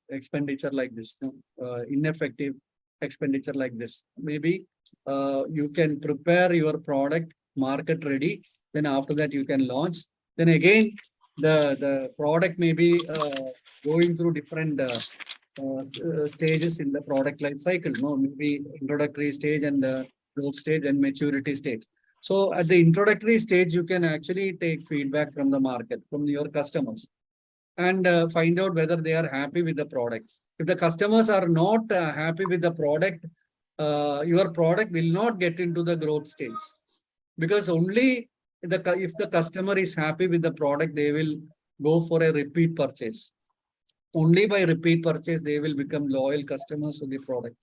expenditure like this, ineffective expenditure like this. Maybe you can prepare your product market ready, then after that you can launch. Then again, the product may be going through different stages in the product life cycle, no? Maybe introductory stage and growth stage and maturity stage. So at the introductory stage, you can actually take feedback from the market, from your customers, and find out whether they are happy with the product. If the customers are not happy with the product, your product will not get into the growth stage, because only if the customer is happy with the product, they will go for a repeat purchase. Only by repeat purchase, they will become loyal customers of the product.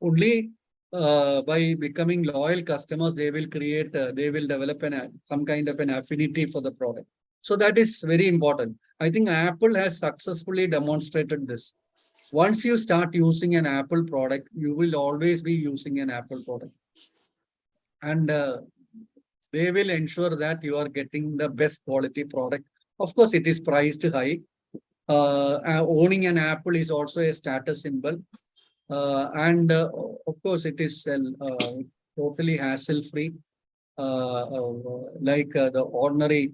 Only by becoming loyal customers, they will develop some kind of an affinity for the product. So that is very important. I think Apple has successfully demonstrated this. Once you start using an Apple product, you will always be using an Apple product. And they will ensure that you are getting the best quality product. Of course, it is priced high. Owning an Apple is also a status symbol. And of course, it is totally hassle-free. Like the ordinary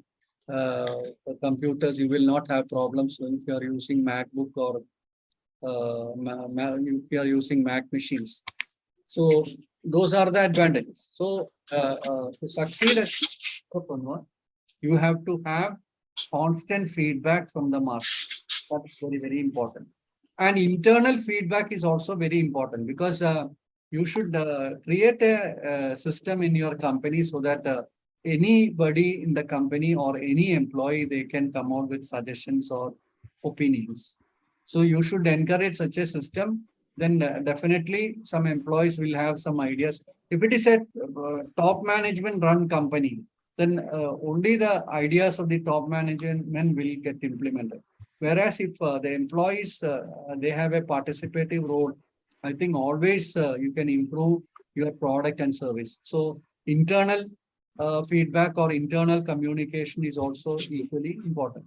computers, you will not have problems if you are using MacBook or if you are using Mac machines. So those are the advantages. So to succeed at entrepreneur, you have to have constant feedback from the market. That's very, very important. And internal feedback is also very important, because you should create a system in your company so that anybody in the company or any employee, they can come out with suggestions or opinions. So you should encourage such a system. Then definitely some employees will have some ideas. If it is a top management run company, then only the ideas of the top management will get implemented. Whereas if the employees, they have a participative role, I think always you can improve your product and service. So internal feedback or internal communication is also equally important.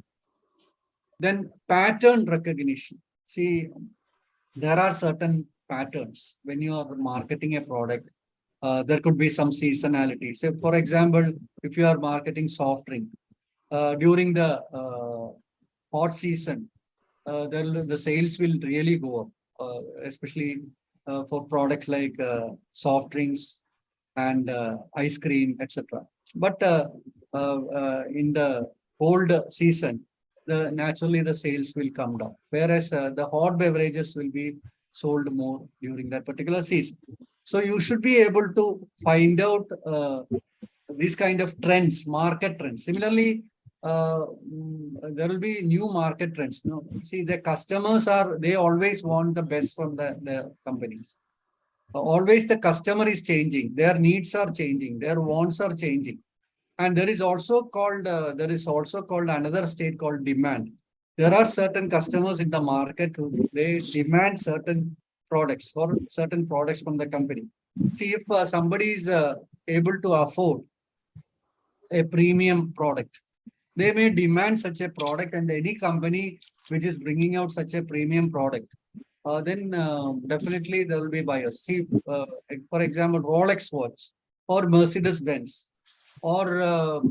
Then pattern recognition. See, there are certain patterns when you are marketing a product. There could be some seasonality. So for example, if you are marketing soft drink, during the hot season, the sales will really go up, especially for products like soft drinks and ice cream, etc. But in the cold season, naturally the sales will come down, whereas the hot beverages will be sold more during that particular season. So you should be able to find out these kind of trends, market trends. Similarly, there will be new market trends. No, see, the customers they always want the best from the companies. Always the customer is changing, their needs are changing, their wants are changing. And there is also called another state called demand. There are certain customers in the market who they demand certain products or certain products from the company. See, if somebody is able to afford a premium product, they may demand such a product, and any company which is bringing out such a premium product, then definitely there will be buyers. See, for example, Rolex watch or Mercedes Benz or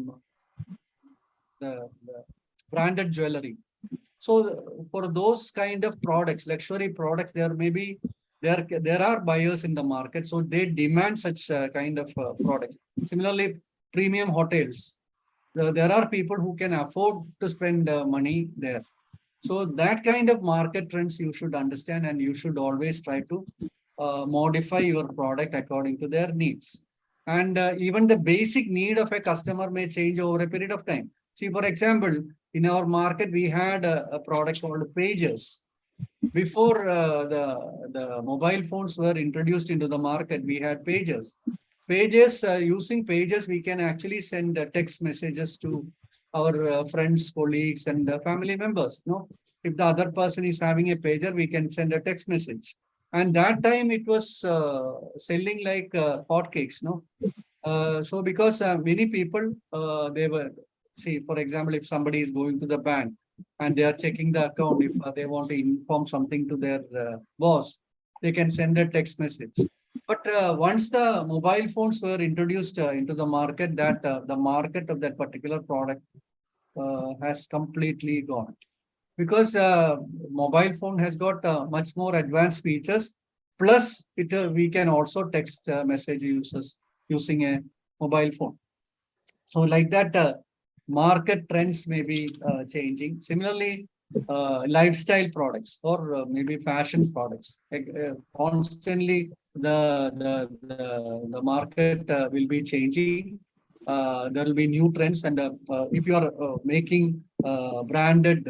the branded jewelry. So for those kind of products, luxury products, there are buyers in the market, so they demand such kind of products. Similarly, premium hotels, there are people who can afford to spend money there. So that kind of market trends you should understand, and you should always try to modify your product according to their needs. And even the basic need of a customer may change over a period of time. See, for example, in our market, we had a product called Pages. Before the mobile phones were introduced into the market, we had Pages. Pages, using Pages, we can actually send text messages to our friends, colleagues, and family members. No, if the other person is having a pager, we can send a text message. And that time it was selling like hotcakes. No, so because many people they were, see, for example, if somebody is going to the bank and they are checking the account, if they want to inform something to their boss, they can send a text message. But once the mobile phones were introduced into the market, that the market of that particular product has completely gone, because mobile phone has got much more advanced features. Plus, we can also text message users using a mobile phone. So like that, market trends may be changing. Similarly, lifestyle products or maybe fashion products. Constantly, the market will be changing. There will be new trends, and if you are making branded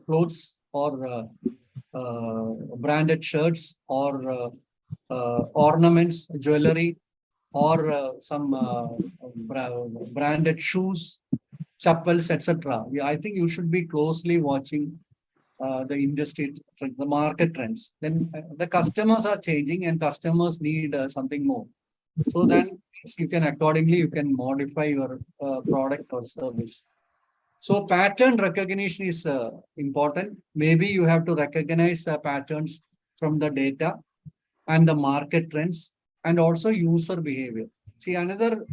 clothes or branded shirts or ornaments, jewelry, or some branded shoes, chappals, etc. I think you should be closely watching the industry, the market trends. Then the customers are changing, and customers need something more. So then you can accordingly, you can modify your product or service. So pattern recognition is important. Maybe you have to recognize patterns from the data and the market trends and also user behavior. See, another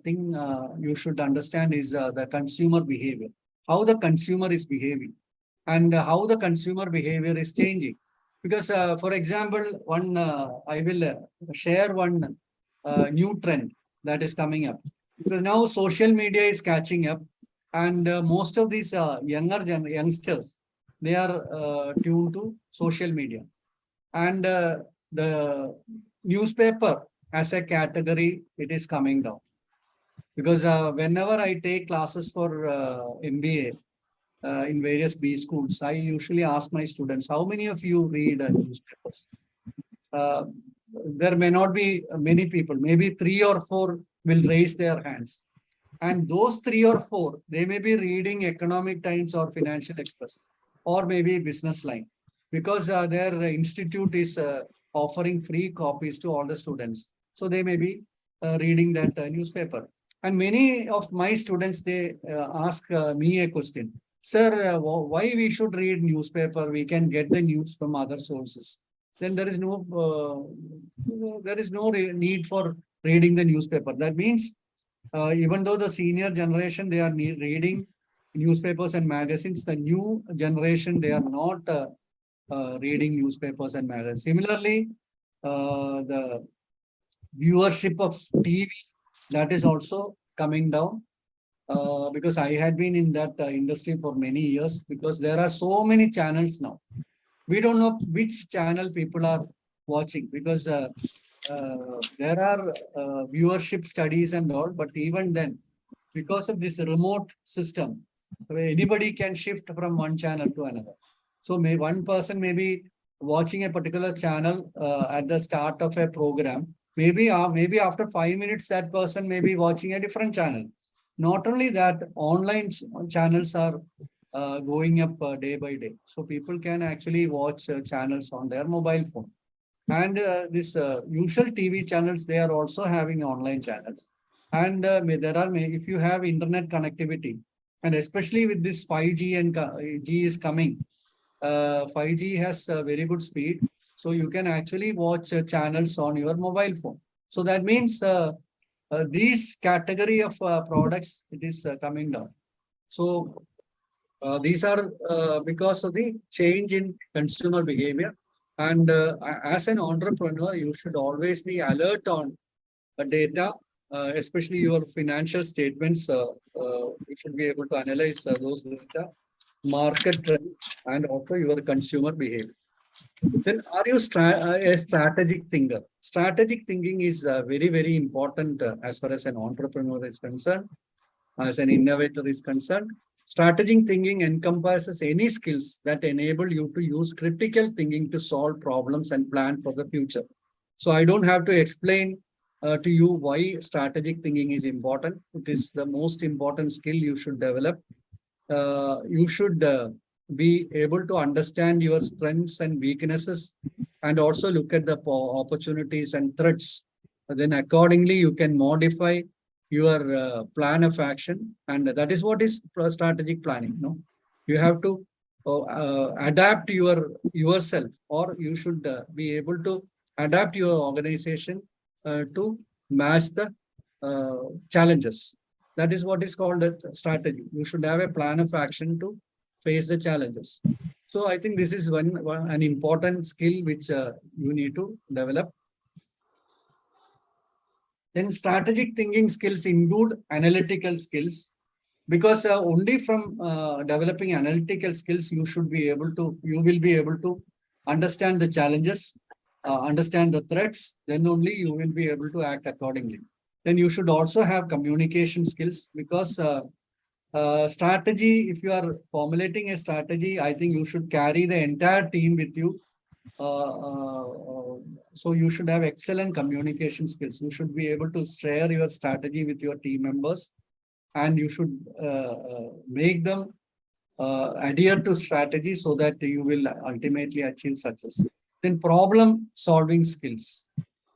thing you should understand is the consumer behavior, how the consumer is behaving and how the consumer behavior is changing. Because, for example, I will share one new trend that is coming up. Because now social media is catching up, and most of these youngsters, they are tuned to social media. And the newspaper as a category, it is coming down. Because whenever I take classes for MBA in various B schools, I usually ask my students, how many of you read newspapers? There may not be many people, maybe 3 or 4 will raise their hands. And those 3 or 4, they may be reading Economic Times or Financial Express or maybe Business Line, because their institute is offering free copies to all the students. So they may be reading that newspaper. And many of my students, they ask me a question, sir, why we should read newspaper? We can get the news from other sources. Then there is no need for reading the newspaper. That means even though the senior generation, they are reading newspapers and magazines, the new generation, they are not reading newspapers and magazines. Similarly, the viewership of TV, that is also coming down, because I had been in that industry for many years, because there are so many channels now. We don't know which channel people are watching, because there are viewership studies and all, but even then, because of this remote system, anybody can shift from one channel to another. So one person may be watching a particular channel at the start of a program. Maybe after 5 minutes, that person may be watching a different channel. Not only that, online channels are going up day by day. So people can actually watch channels on their mobile phone. And this usual TV channels, they are also having online channels. And if you have internet connectivity, and especially with this 5G and G is coming, 5G has very good speed. So you can actually watch channels on your mobile phone. So that means these category of products, it is coming down. So these are because of the change in consumer behavior. And as an entrepreneur, you should always be alert on data, especially your financial statements. You should be able to analyze those data, market trends, and also your consumer behavior. Then are you a strategic thinker? Strategic thinking is very, very important as far as an entrepreneur is concerned, as an innovator is concerned. Strategic thinking encompasses any skills that enable you to use critical thinking to solve problems and plan for the future. So I don't have to explain to you why strategic thinking is important. It is the most important skill you should develop. You should be able to understand your strengths and weaknesses and also look at the opportunities and threats. Then accordingly, you can modify your plan of action, and that is what is strategic planning. No, you have to adapt yourself, or you should be able to adapt your organization to match the challenges. That is what is called a strategy. You should have a plan of action to face the challenges. So I think this is an important skill which you need to develop. Then strategic thinking skills include analytical skills, because only from developing analytical skills, you will be able to understand the challenges, understand the threats, then only you will be able to act accordingly. Then you should also have communication skills, because strategy, if you are formulating a strategy, I think you should carry the entire team with you. So you should have excellent communication skills. You should be able to share your strategy with your team members, and you should make them adhere to strategy so that you will ultimately achieve success. Then problem solving skills,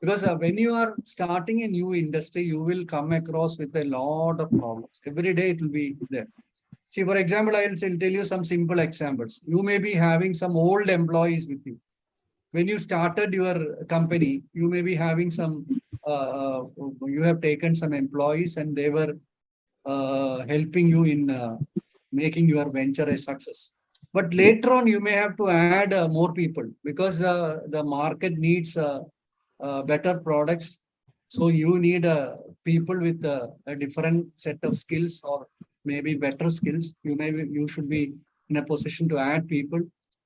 because when you are starting a new industry, you will come across with a lot of problems. Every day it will be there. See, for example, I will tell you some simple examples. You may be having some old employees with you. When you started your company, you may be having some, you have taken some employees and they were helping you in making your venture a success. But later on, you may have to add more people, because the market needs better products. So you need people with a different set of skills, or maybe better skills. You should be in a position to add people.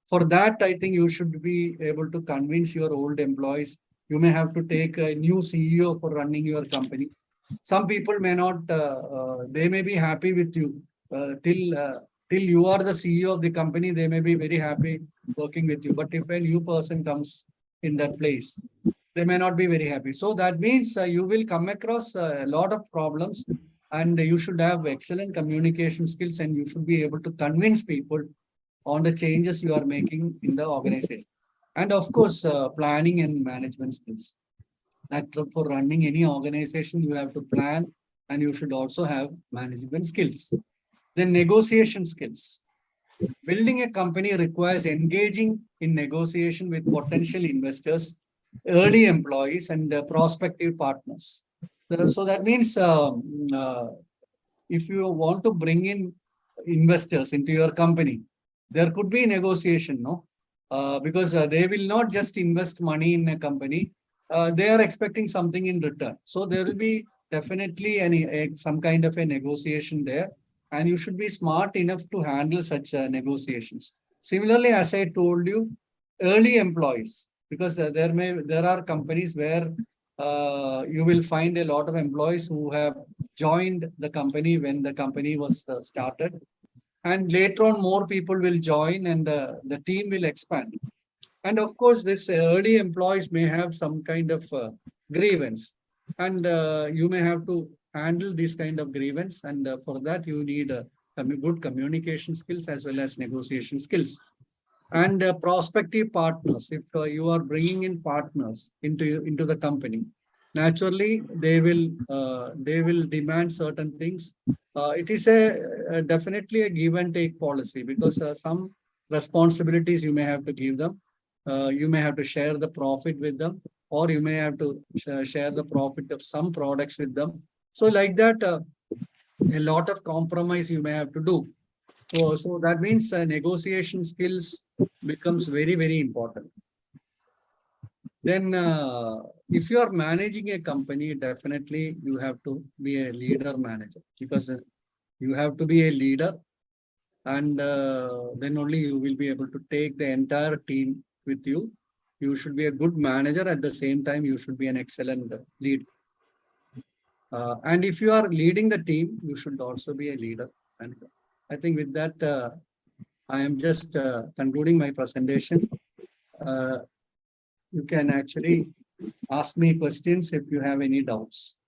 For that, I think you should be able to convince your old employees. You may have to take a new CEO for running your company. Some people may not, they may be happy with you till you are the CEO of the company. They may be very happy working with you. But if a new person comes in that place, they may not be very happy. So that means you will come across a lot of problems, and you should have excellent communication skills, and you should be able to convince people on the changes you are making in the organization. And of course, planning and management skills. That for running any organization, you have to plan, and you should also have management skills. Then negotiation skills. Building a company requires engaging in negotiation with potential investors, early employees, and prospective partners. So that means if you want to bring in investors into your company, there could be negotiation, no? Because they will not just invest money in a company. They are expecting something in return. So there will be definitely some kind of a negotiation there, and you should be smart enough to handle such negotiations. Similarly, as I told you, early employees, because there are companies where you will find a lot of employees who have joined the company when the company was started. And later on, more people will join, and the team will expand. And of course, this early employees may have some kind of grievance, and you may have to handle this kind of grievance. And for that, you need good communication skills as well as negotiation skills. And prospective partners, if you are bringing in partners into the company, naturally they will demand certain things. It is definitely a give and take policy, because some responsibilities you may have to give them. You may have to share the profit with them. or you may have to share the profit of some products with them. So like that, a lot of compromise you may have to do. So that means negotiation skills becomes very, very important. Then if you are managing a company, definitely you have to be a leader manager, because you have to be a leader, and then only you will be able to take the entire team with you. You should be a good manager. At the same time, you should be an excellent lead. And if you are leading the team, you should also be a leader. And I think with that, I am just concluding my presentation. You can actually ask me questions if you have any doubts.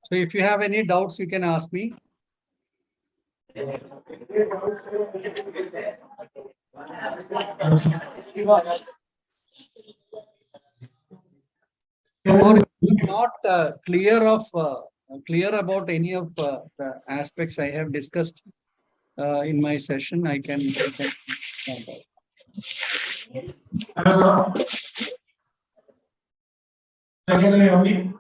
So if you have any doubts, you can ask me. Or if you're not clear about any of the aspects I have discussed in my session, I can. Hello, sir. Sir, can you hear me?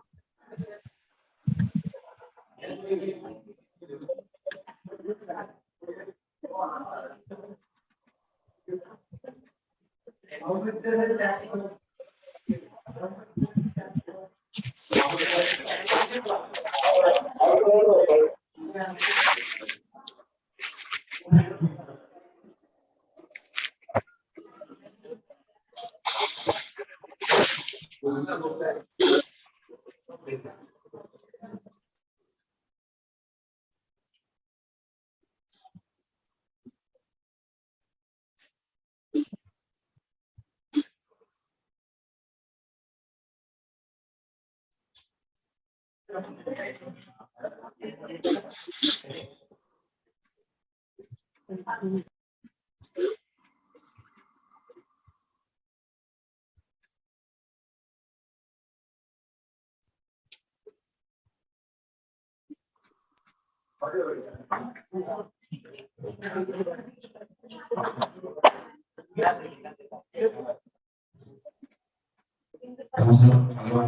Hello, sir. Hello.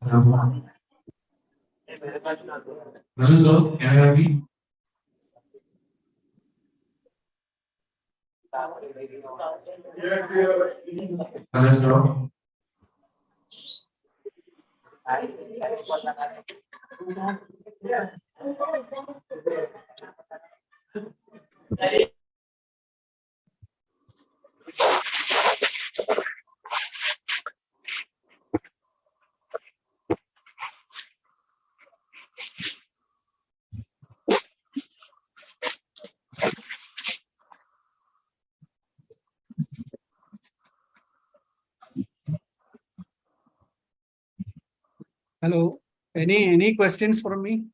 Hello. Hello, sir. Can you hear me? Hello, sir. Hello. Any questions from me?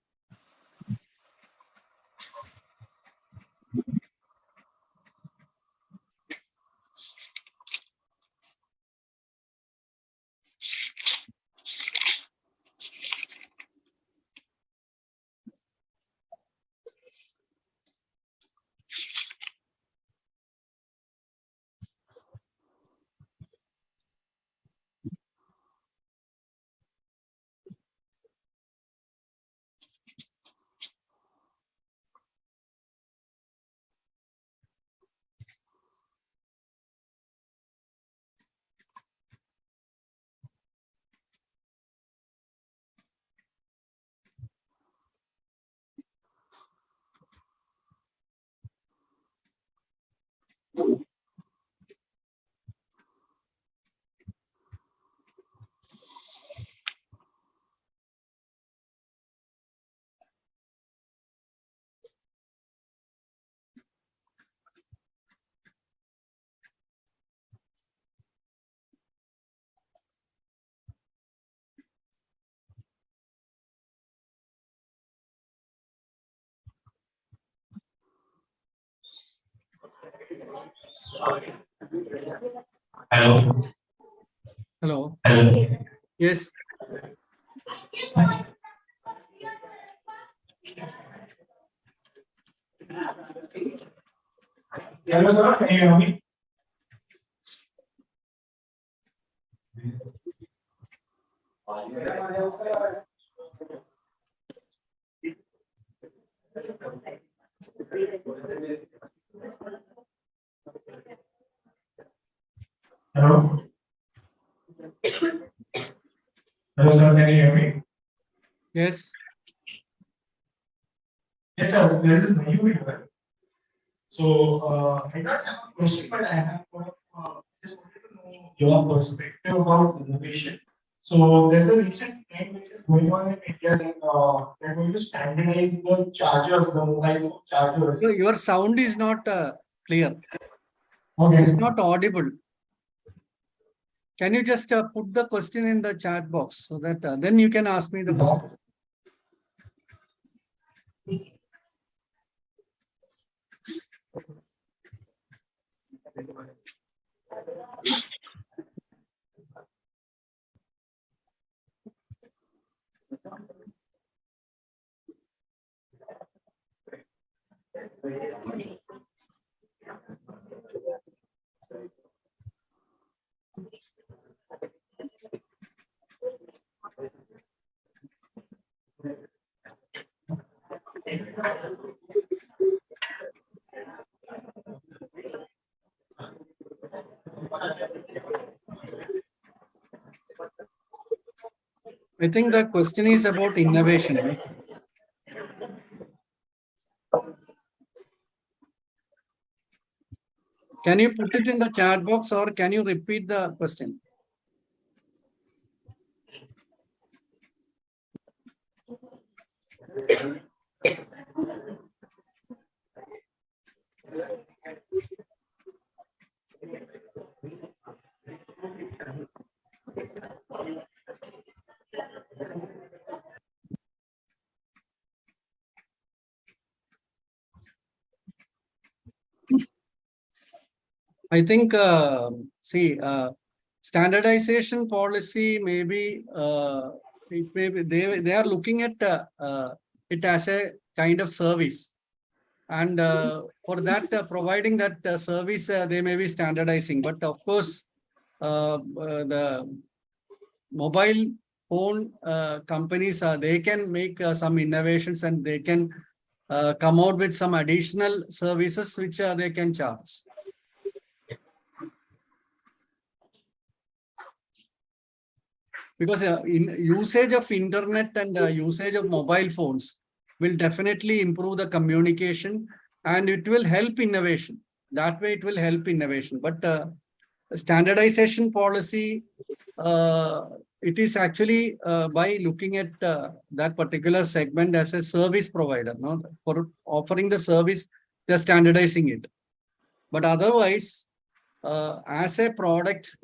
Hello. Hello. Hello. Yes. Hello, sir. Can you hear me? Hello. Hello, sir. Can you hear me? Yes. Yes, sir. This is Mayur here. So, I don't have a question, but I have just wanted to know your perspective about innovation. So, there's a recent trend which is going on in India that they're going to standardize the chargers, the mobile phone chargers. Your sound is not clear. Okay. It's not audible. Can you just put the question in the chat box so that then you can ask me the question? I think the question is about innovation. Right? Can you put it in the chat box or can you repeat the question? I think, standardization policy maybe it may be they are looking at it as a kind of service, and for that providing that service they may be standardizing. But of course, the mobile phone companies they can make some innovations and they can come out with some additional services which they can charge. Because in usage of internet and usage of mobile phones will definitely improve the communication and it will help innovation. That way it will help innovation. But standardization policy, it is actually by looking at that particular segment as a service provider. No? For offering the service, they're standardizing it. But otherwise, as a product,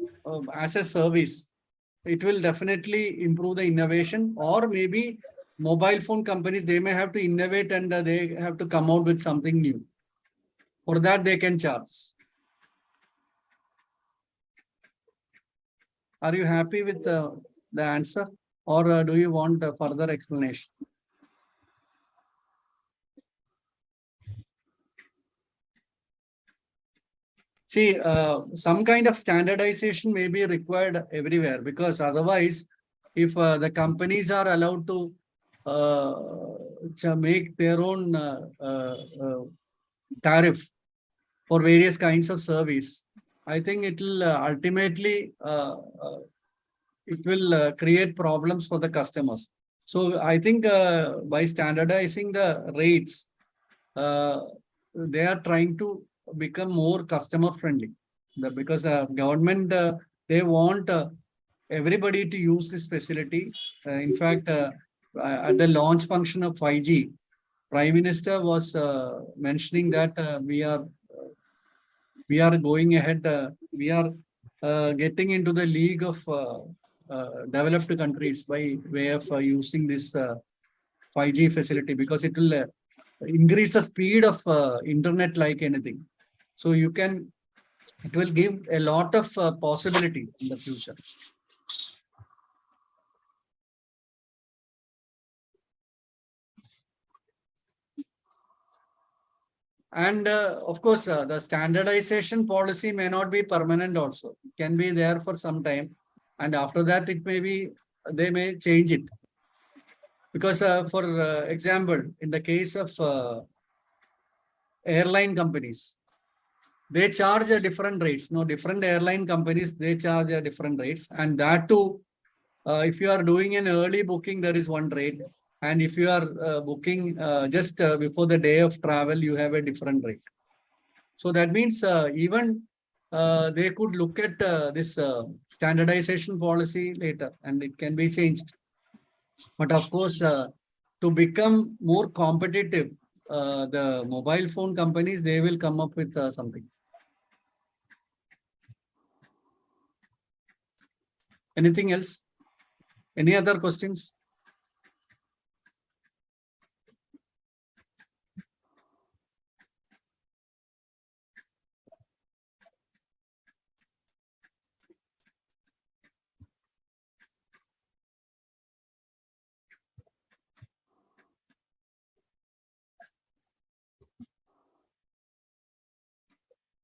as a service, it will definitely improve the innovation. Or maybe mobile phone companies, they may have to innovate and they have to come out with something new. For that, they can charge. Are you happy with the answer or do you want a further explanation? See, some kind of standardization may be required everywhere because otherwise, if the companies are allowed to make their own tariff for various kinds of service, I think it will ultimately it will create problems for the customers. So I think by standardizing the rates, they are trying to become more customer friendly because government they want everybody to use this facility. In fact, at the launch function of 5G, Prime Minister was mentioning that we are going ahead. We are getting into the league of developed countries by way of using this 5G facility because it will increase the speed of internet like anything. So you can, it will give a lot of possibility in the future. And of course, the standardization policy may not be permanent also. It can be there for some time. And after that, it may be, they may change it. Because for example, in the case of airline companies, they charge a different rates. No, different airline companies, they charge a different rates. And that too, if you are doing an early booking, there is one rate. And if you are booking just before the day of travel, you have a different rate. So that means even they could look at this standardization policy later, and it can be changed. But of course, to become more competitive, the mobile phone companies, they will come up with something. Anything else? Any other questions?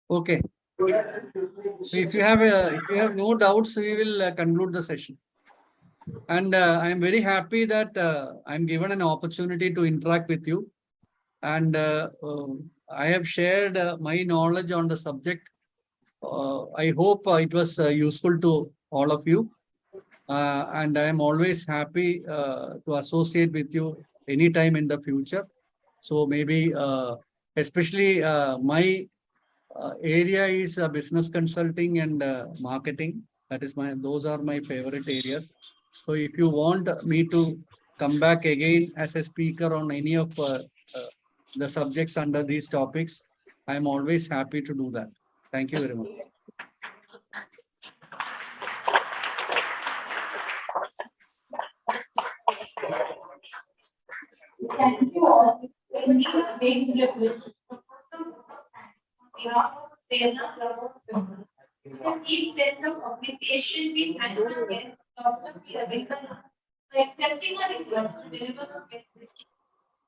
Okay. If you have no doubts, we will conclude the session. And I am very happy that I'm given an opportunity to interact with you. And I have shared my knowledge on the subject. I hope it was useful to all of you. And I am always happy to associate with you anytime in the future. So maybe, especially my area is business consulting and marketing. Those are my favorite areas. So if you want me to come back again as a speaker on any of the subjects under these topics, I am always happy to do that. Thank you very much. Thank you all. When we are being privileged to the deep sense of obligation we thank the guest, Dr. P. Ravikant, for accepting our request to deliver the message.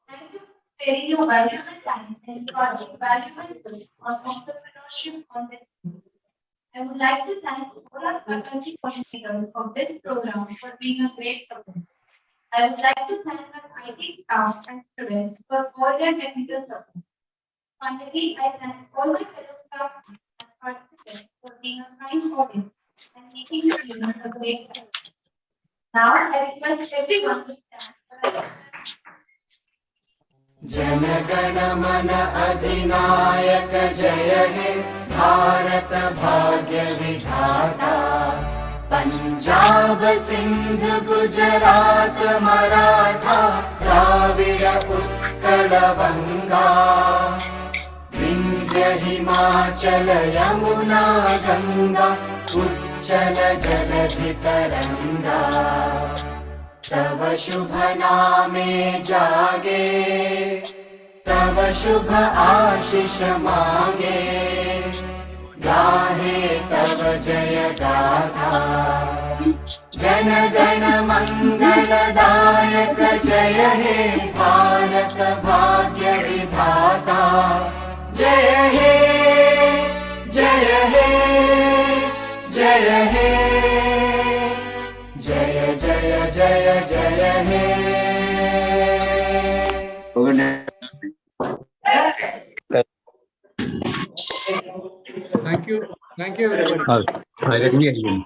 Thank you for sharing your valuable time and imparting valuable knowledge on entrepreneurship on this. I would like to thank all our faculty coordinators of this program for being a great support. I would like to thank our IT staff and students for all their technical support. Finally, I thank all my fellow staff and participants for being a kind audience and making the event a great time. Now, I request everyone to stand for a जनगण मन अधिनायक जय हे भारत भाग्य विधाता पंजाब सिंध गुजरात मराठा द्राविड़ उत्कल बंगा विंध्य हिमाचल यमुना गंगा उच्चल जलधि तरंगा तव शुभ नामे जागे तव शुभ आशीष मागे गाहे तव जय गाथा जन गण मंगलदायक जय हे भारत भाग्य विधाता जय हे जय हे जय हे जय जय जय जय हे Thank you everybody. I agree.